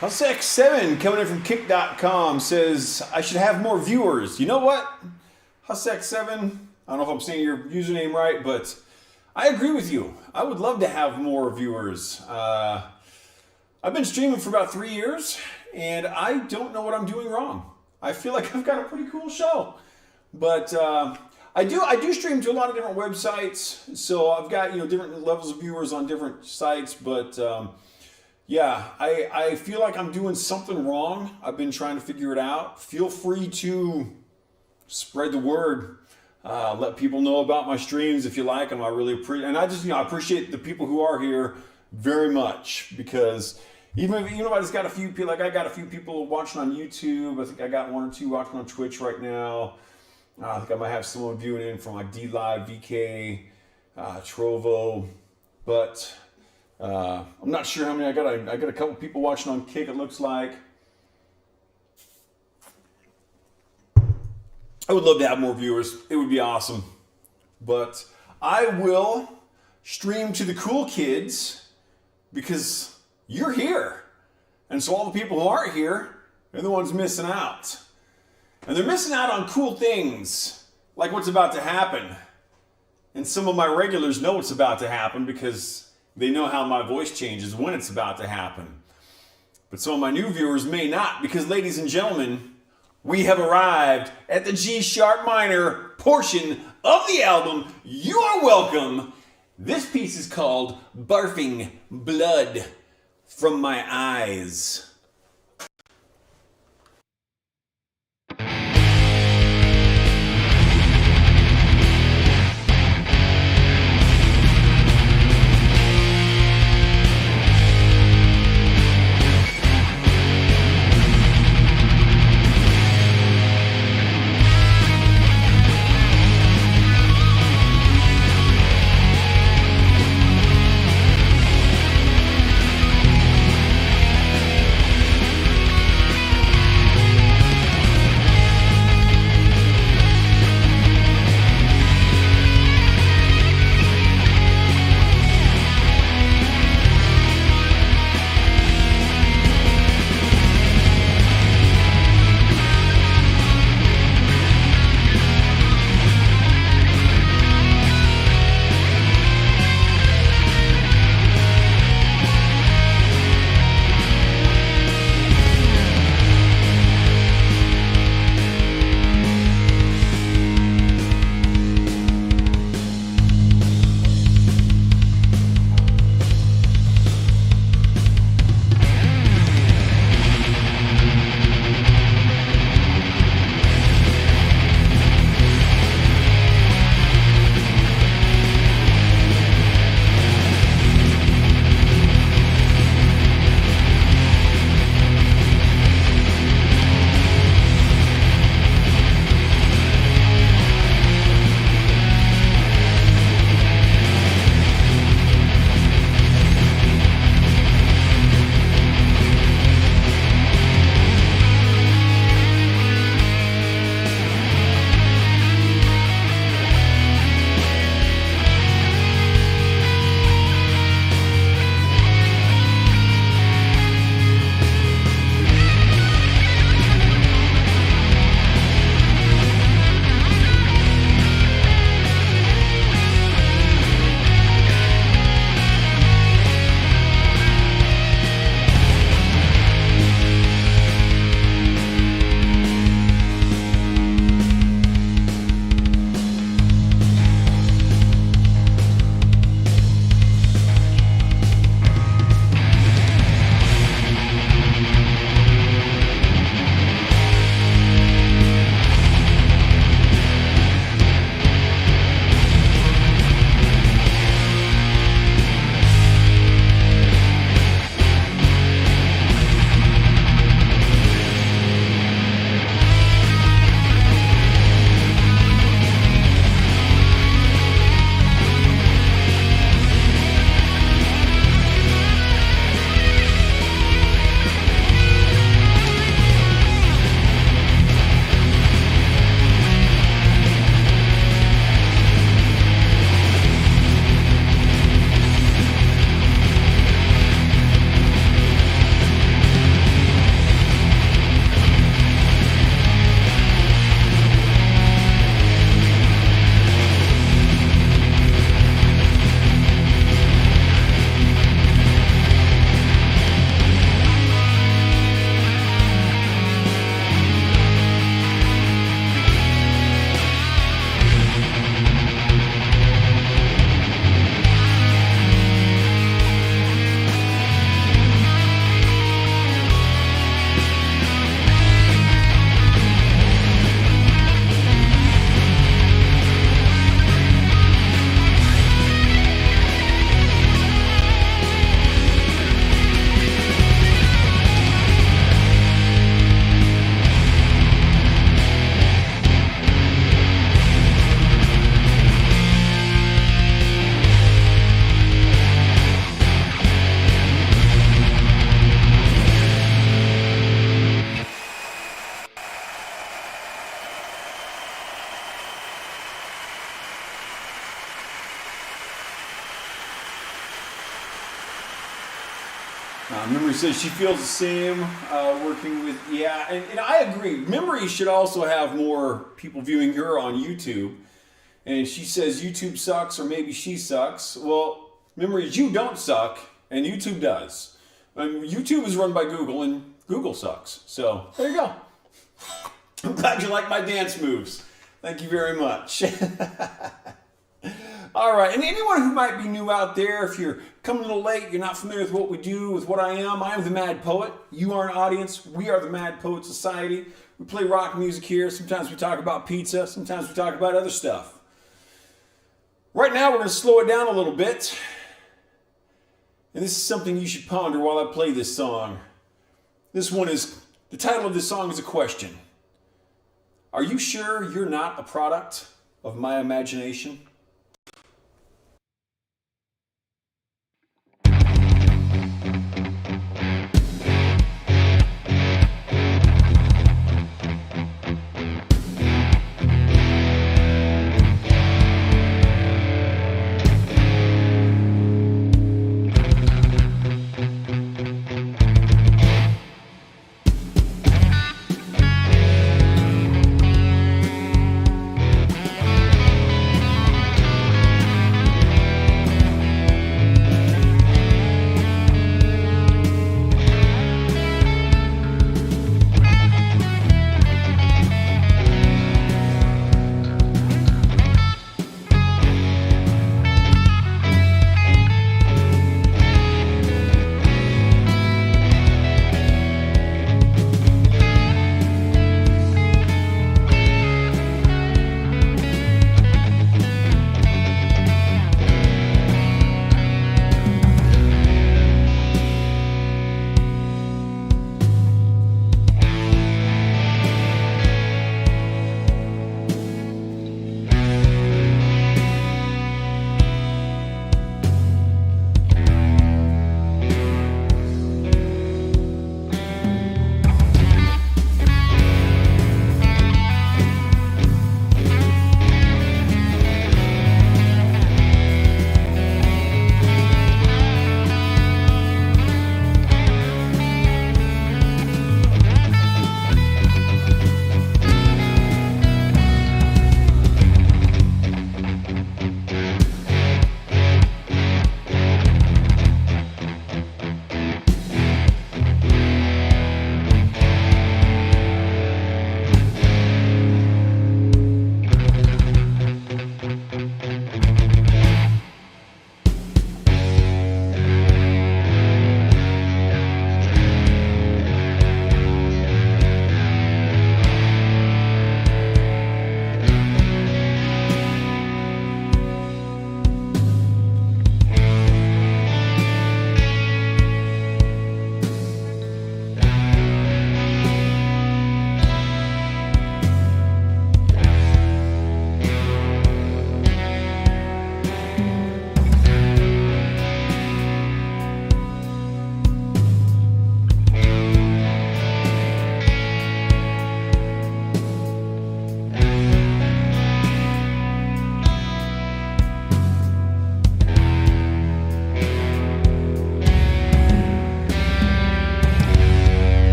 Hussex7 coming in from kick.com says, I should have more viewers. You know what? Hussex7, I don't know if I'm saying your username right, but I agree with you. I would love to have more viewers. I've been streaming for about 3 years, and I don't know what I'm doing wrong. I feel like I've got a pretty cool show. But I do stream to a lot of different websites, so I've got different levels of viewers on different sites, but yeah, I feel like I'm doing something wrong. I've been trying to figure it out. Feel free to spread the word. Let people know about my streams if you like them. I really appreciate, and I appreciate the people who are here very much, because even if I just got a few people, like I got a few people watching on YouTube. I think I got 1 or 2 watching on Twitch right now. I think I might have someone viewing in from like DLive, VK, Trovo, but I'm not sure how many I got. I got a couple people watching on Kick, it looks like. I would love to have more viewers. It would be awesome. But I will stream to the cool kids because you're here. And so all the people who aren't here are the ones missing out. And they're missing out on cool things, like what's about to happen. And some of my regulars know what's about to happen because they know how my voice changes when it's about to happen. But some of my new viewers may not, because, ladies and gentlemen, we have arrived at the G sharp minor portion of the album. You are welcome. This piece is called Barfing Blood from My Eyes. Memory says she feels the same working with, yeah, and I agree. Memory should also have more people viewing her on YouTube. And she says YouTube sucks or maybe she sucks. Well, Memory, you don't suck and YouTube does. YouTube is run by Google and Google sucks. So there you go. I'm glad you like my dance moves. Thank you very much. All right, and anyone who might be new out there, if you're coming a little late, you're not familiar with what we do, with what I am the Mad Poet. You are an audience. We are the Mad Poet Society. We play rock music here. Sometimes we talk about pizza. Sometimes we talk about other stuff. Right now, we're going to slow it down a little bit. And this is something you should ponder while I play this song. The title of this song is a question. Are you sure you're not a product of my imagination?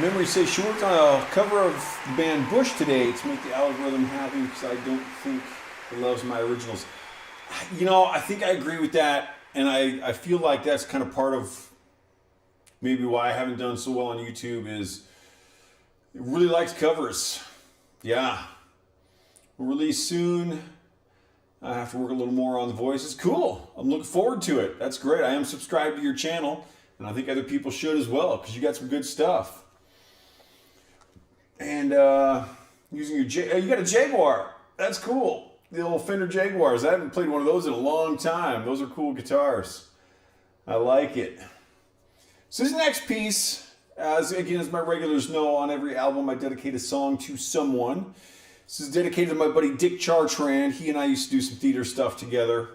Memory says she worked on a cover of the band Bush today to make the algorithm happy because I don't think it loves my originals. You know, I think I agree with that, and I feel like that's kind of part of maybe why I haven't done so well on YouTube is it really likes covers. Yeah. We'll release soon. I have to work a little more on the voice. It's cool. I'm looking forward to it. That's great. I am subscribed to your channel, and I think other people should as well because you got some good stuff. And using your you got a Jaguar. That's cool. The old Fender Jaguars. I haven't played one of those in a long time. Those are cool guitars. I like it. So this next piece, as my regulars know, on every album I dedicate a song to someone. This is dedicated to my buddy Dick Chartrand. He and I used to do some theater stuff together.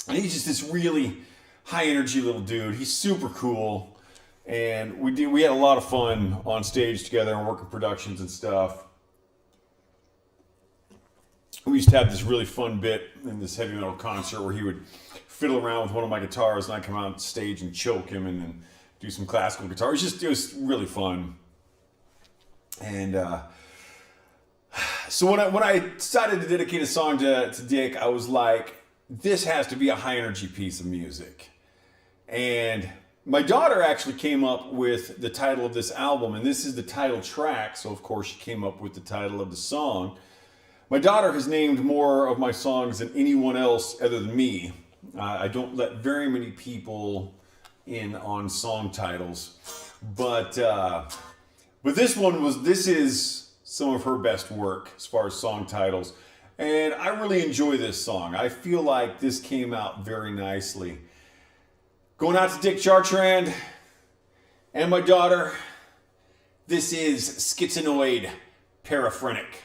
And he's just this really high energy little dude. He's super cool. And we had a lot of fun on stage together and working productions and stuff. We used to have this really fun bit in this heavy metal concert where he would fiddle around with one of my guitars and I'd come out on stage and choke him and then do some classical guitar. It was really fun. And so when I decided to dedicate a song to Dick, I was like, this has to be a high energy piece of music. And my daughter actually came up with the title of this album, and this is the title track, so of course she came up with the title of the song. My daughter has named more of my songs than anyone else other than me. I don't let very many people in on song titles, but this is some of her best work as far as song titles, and I really enjoy this song. I feel like this came out very nicely. Going out to Dick Chartrand and my daughter, this is Schizonoid Paraphrenic.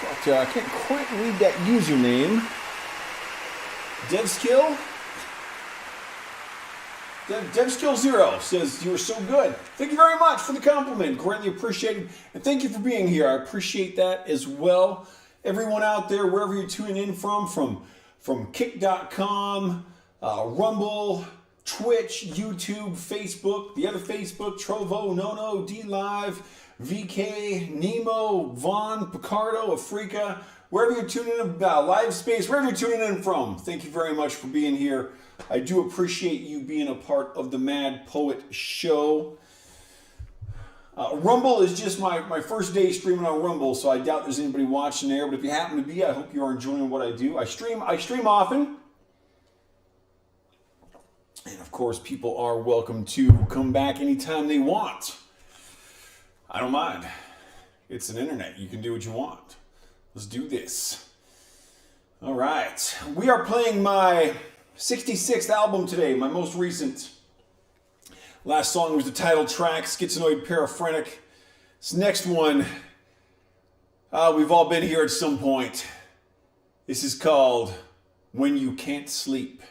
But I can't quite read that username. DevSkill? DevSkill0 says, you are so good. Thank you very much for the compliment. Greatly appreciated. And thank you for being here. I appreciate that as well. Everyone out there, wherever you're tuning in from Kick.com, Rumble, Twitch, YouTube, Facebook, the other Facebook, Trovo, Nono, DLive, VK, Nemo, Vaughn, Picardo, Africa, wherever you're tuning in, Live Space, wherever you're tuning in from. Thank you very much for being here. I do appreciate you being a part of the Mad Poet Show. Rumble is just my first day streaming on Rumble, so I doubt there's anybody watching there. But if you happen to be, I hope you are enjoying what I do. I stream often. And of course, people are welcome to come back anytime they want. I don't mind. It's an internet. You can do what you want. Let's do this. All right. We are playing my 66th album today, my most recent. Last song was the title track, Schizoid Paraphrenic. This next one, we've all been here at some point. This is called When You Can't Sleep.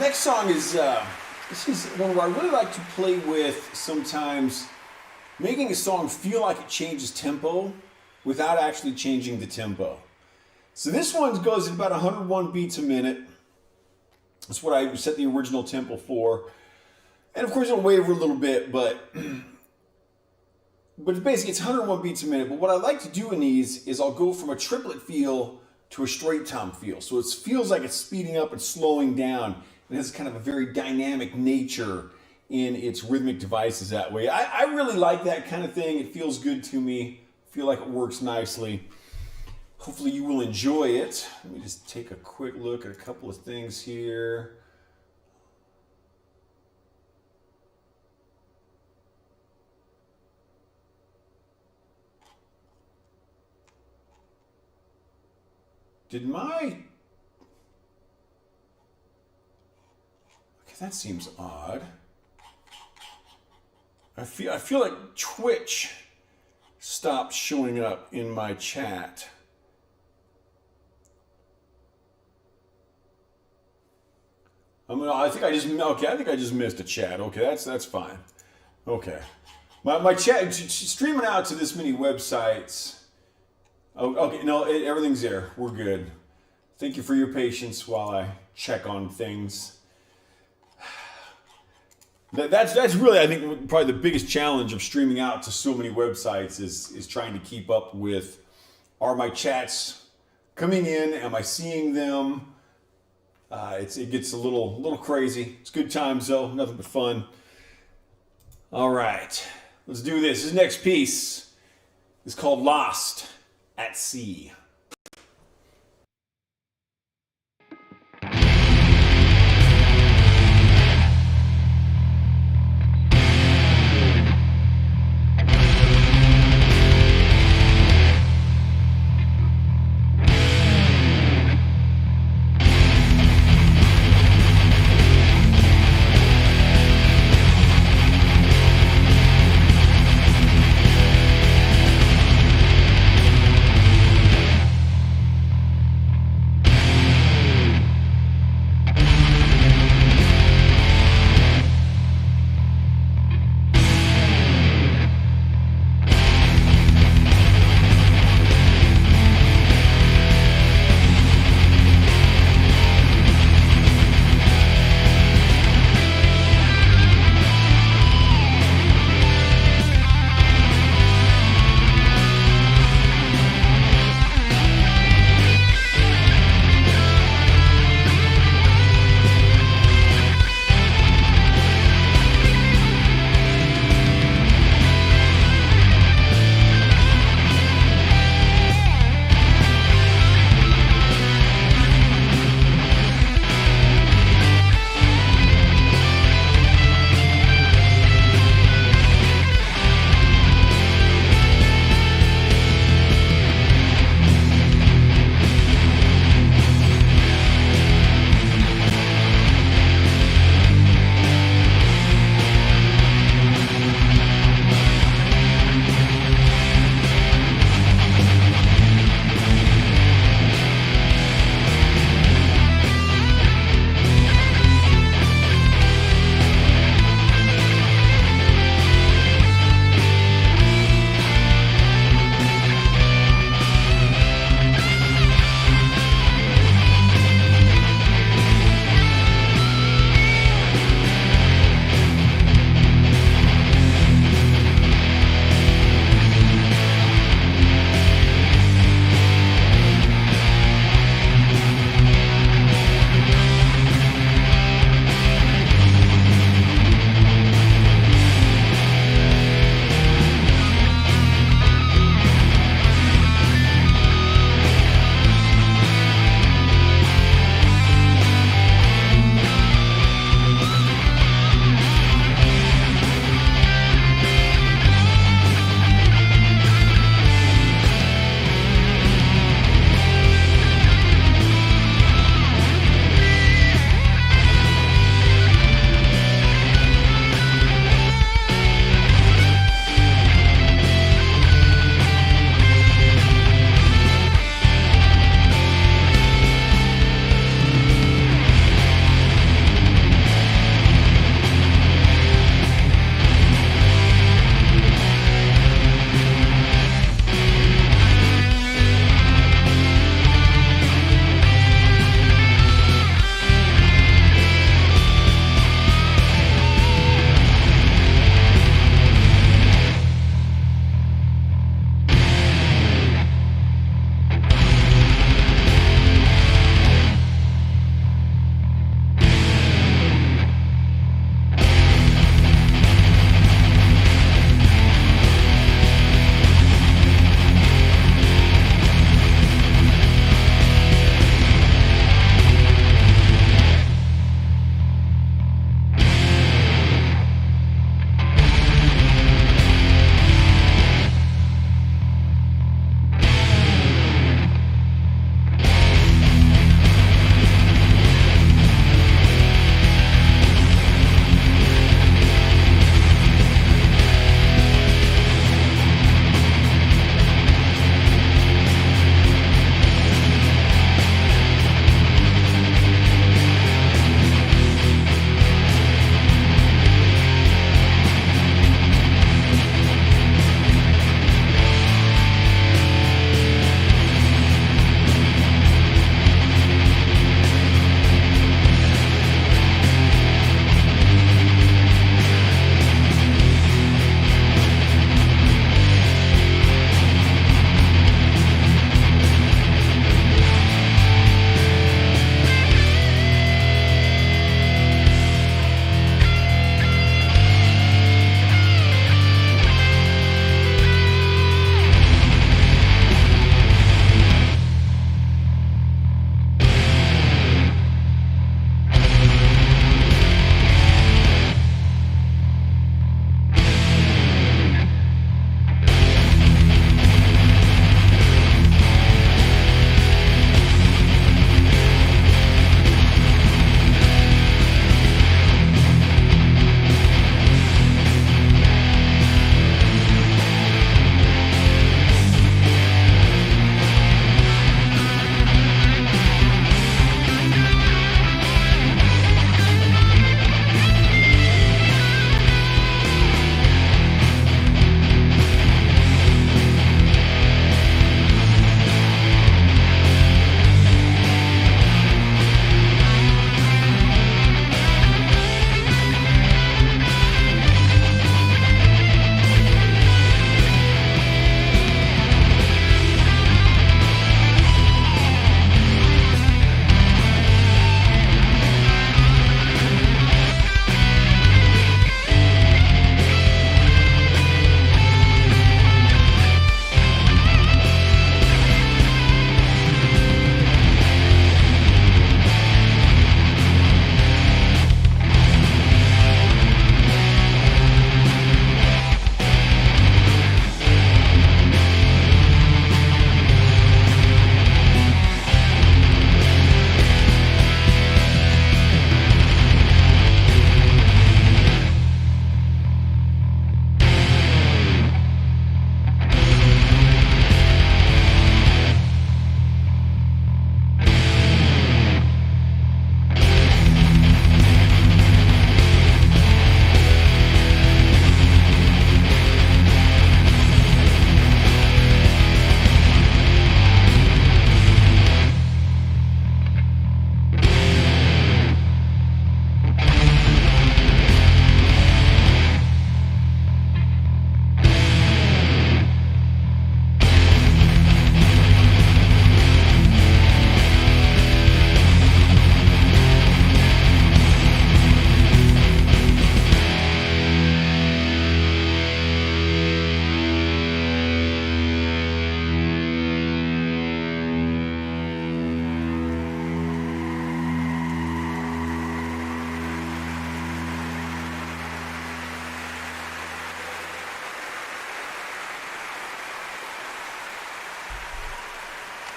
Next song is, this is one where I really like to play with sometimes making a song feel like it changes tempo without actually changing the tempo. So this one goes at about 101 beats a minute. That's what I set the original tempo for. And of course it'll waver a little bit, but basically it's 101 beats a minute. But what I like to do in these is I'll go from a triplet feel to a straight tom feel. So it feels like it's speeding up and slowing down. It has kind of a very dynamic nature in its rhythmic devices that way. I really like that kind of thing. It feels good to me. I feel like it works nicely. Hopefully you will enjoy it. Let me just take a quick look at a couple of things here. Okay, that seems odd. I feel like Twitch stopped showing up in my chat. I think I just missed a chat. Okay, that's fine. Okay, my chat streaming out to this many websites. Oh, okay, no, everything's there. We're good. Thank you for your patience while I check on things. That's really, I think, probably the biggest challenge of streaming out to so many websites is trying to keep up with, are my chats coming in? Am I seeing them? It gets a little crazy. It's good times though, nothing but fun. All right, let's do this. This next piece is called Lost at Sea.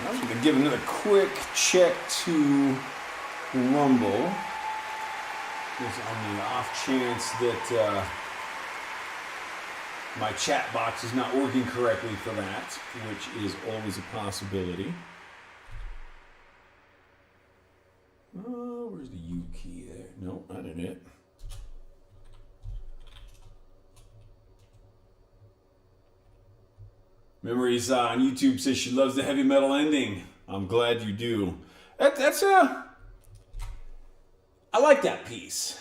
I'm going to give another quick check to Rumble. Just on the off chance that my chat box is not working correctly for that, which is always a possibility. Where's the U key there? No, not in it. Memories on YouTube says she loves the heavy metal ending. I'm glad you do. I like that piece.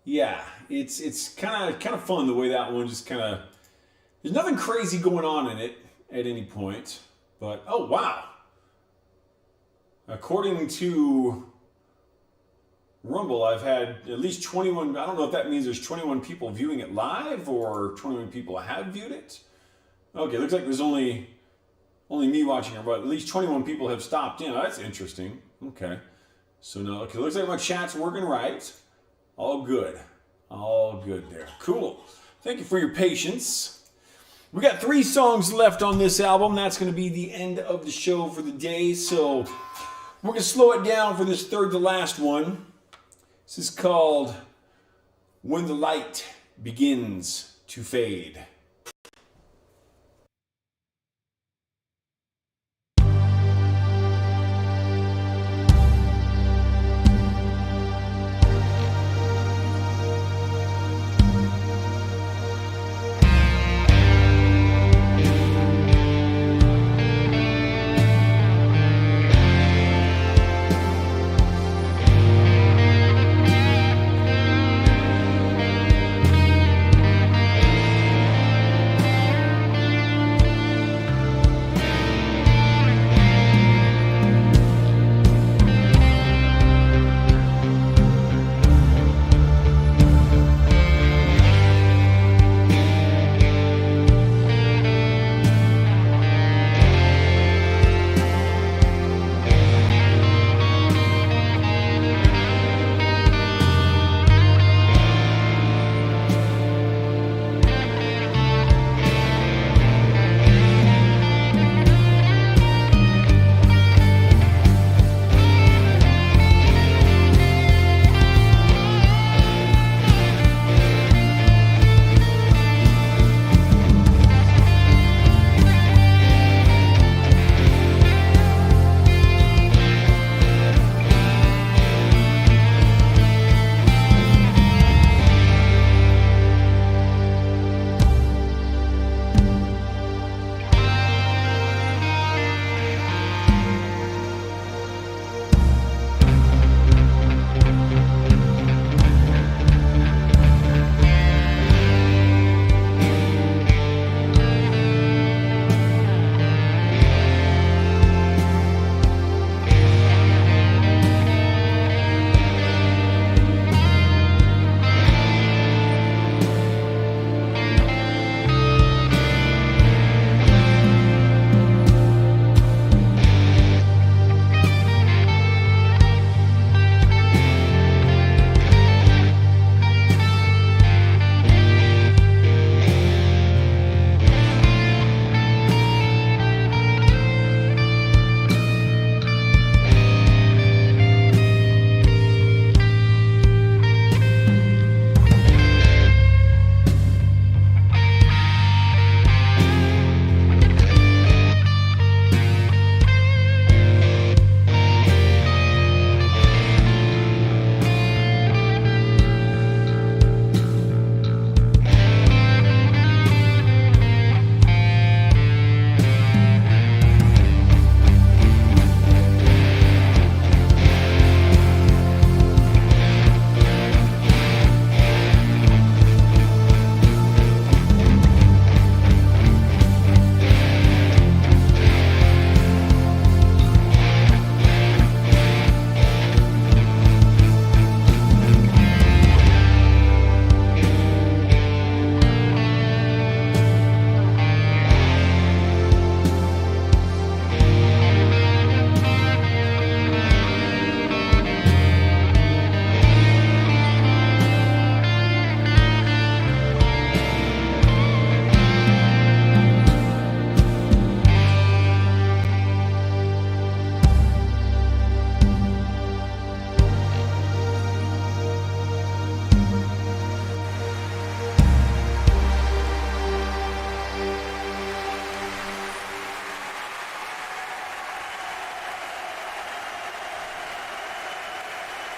Yeah, it's kind of fun the way that one just kind of. There's nothing crazy going on in it at any point, but oh wow. According to Rumble, I've had at least 21. I don't know if that means there's 21 people viewing it live or 21 people have viewed it. Okay, looks like there's only me watching it, but at least 21 people have stopped in. Oh, that's interesting. Okay. So now, okay, looks like my chat's working right. All good. All good there. Cool. Thank you for your patience. We got 3 songs left on this album. That's going to be the end of the show for the day. So we're going to slow it down for this third to last one. This is called When the Light Begins to Fade.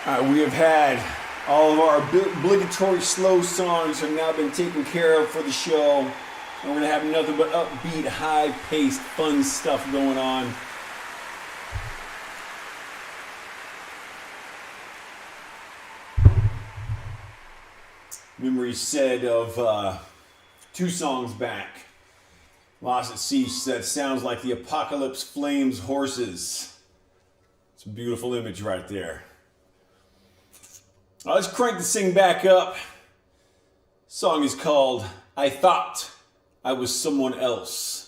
We have had all of our obligatory slow songs have now been taken care of for the show. And we're going to have nothing but upbeat, high-paced, fun stuff going on. Memory said of 2 songs back, Lost at Sea said, sounds like the apocalypse flames horses. It's a beautiful image right there. Let's crank the thing back up. Song is called I Thought I Was Someone Else.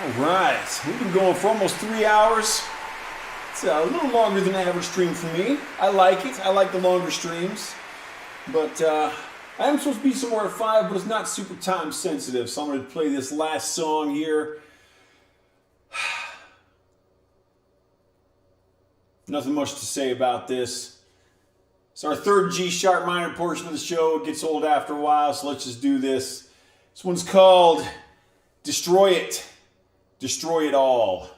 All right, we've been going for almost 3 hours. It's a little longer than average stream for me. I like it. I like the longer streams. But I am supposed to be somewhere at 5, but it's not super time sensitive. So I'm going to play this last song here. Nothing much to say about this. It's our third G sharp minor portion of the show. It gets old after a while, so let's just do this. This one's called Destroy It. Destroy It All.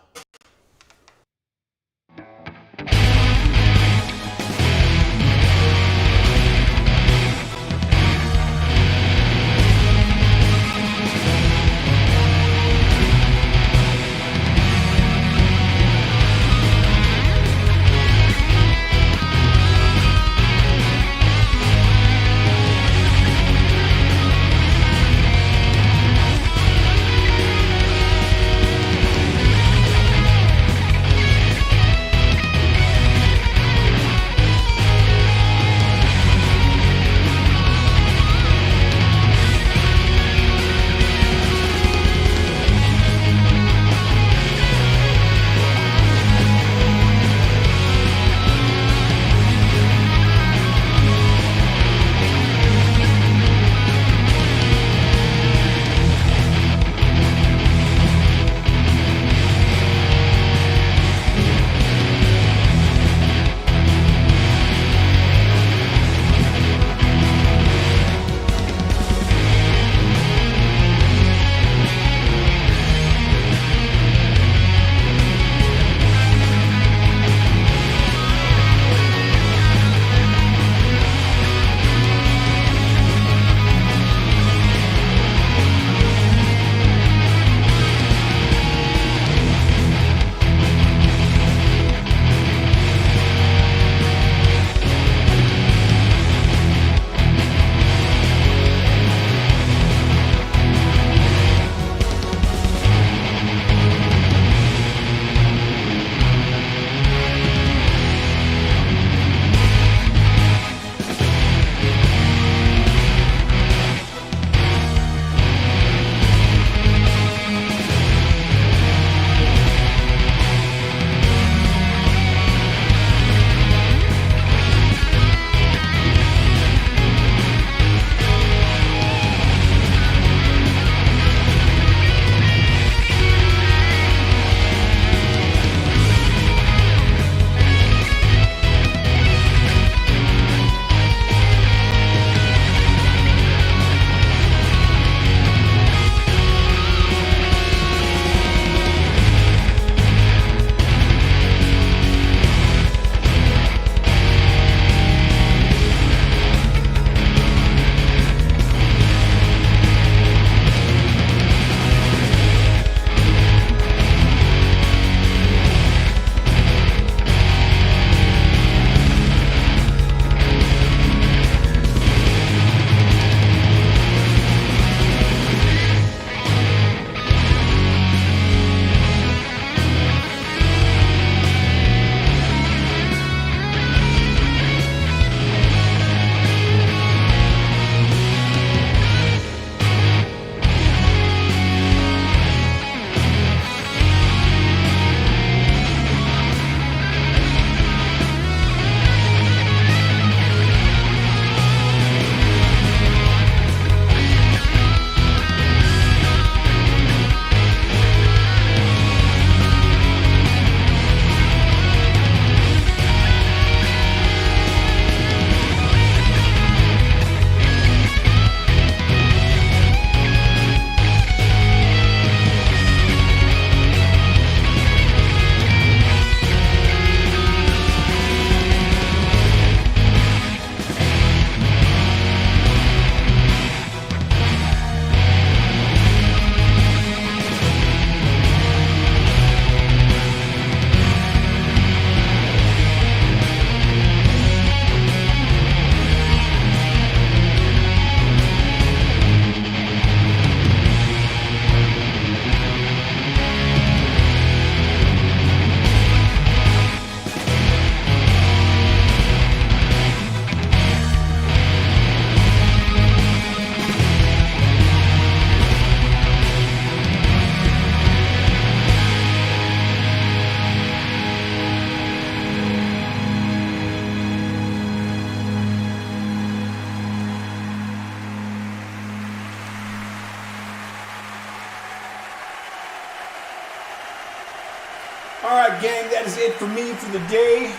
All right, gang, that is it for me for the day.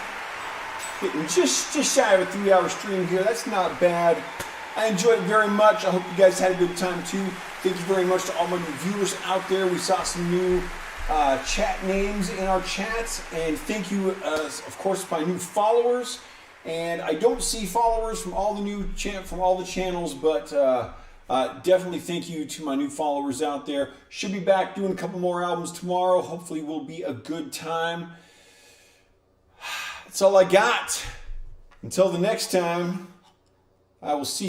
Getting just shy of a 3-hour stream here. That's not bad. I enjoyed it very much. I hope you guys had a good time too. Thank you very much to all my new viewers out there. We saw some new chat names in our chats, and thank you, of course, my new followers. And I don't see followers from all the channels, but definitely thank you to my new followers out there. Should be back doing a couple more albums tomorrow. Hopefully, will be a good time. That's all I got. Until the next time, I will see you.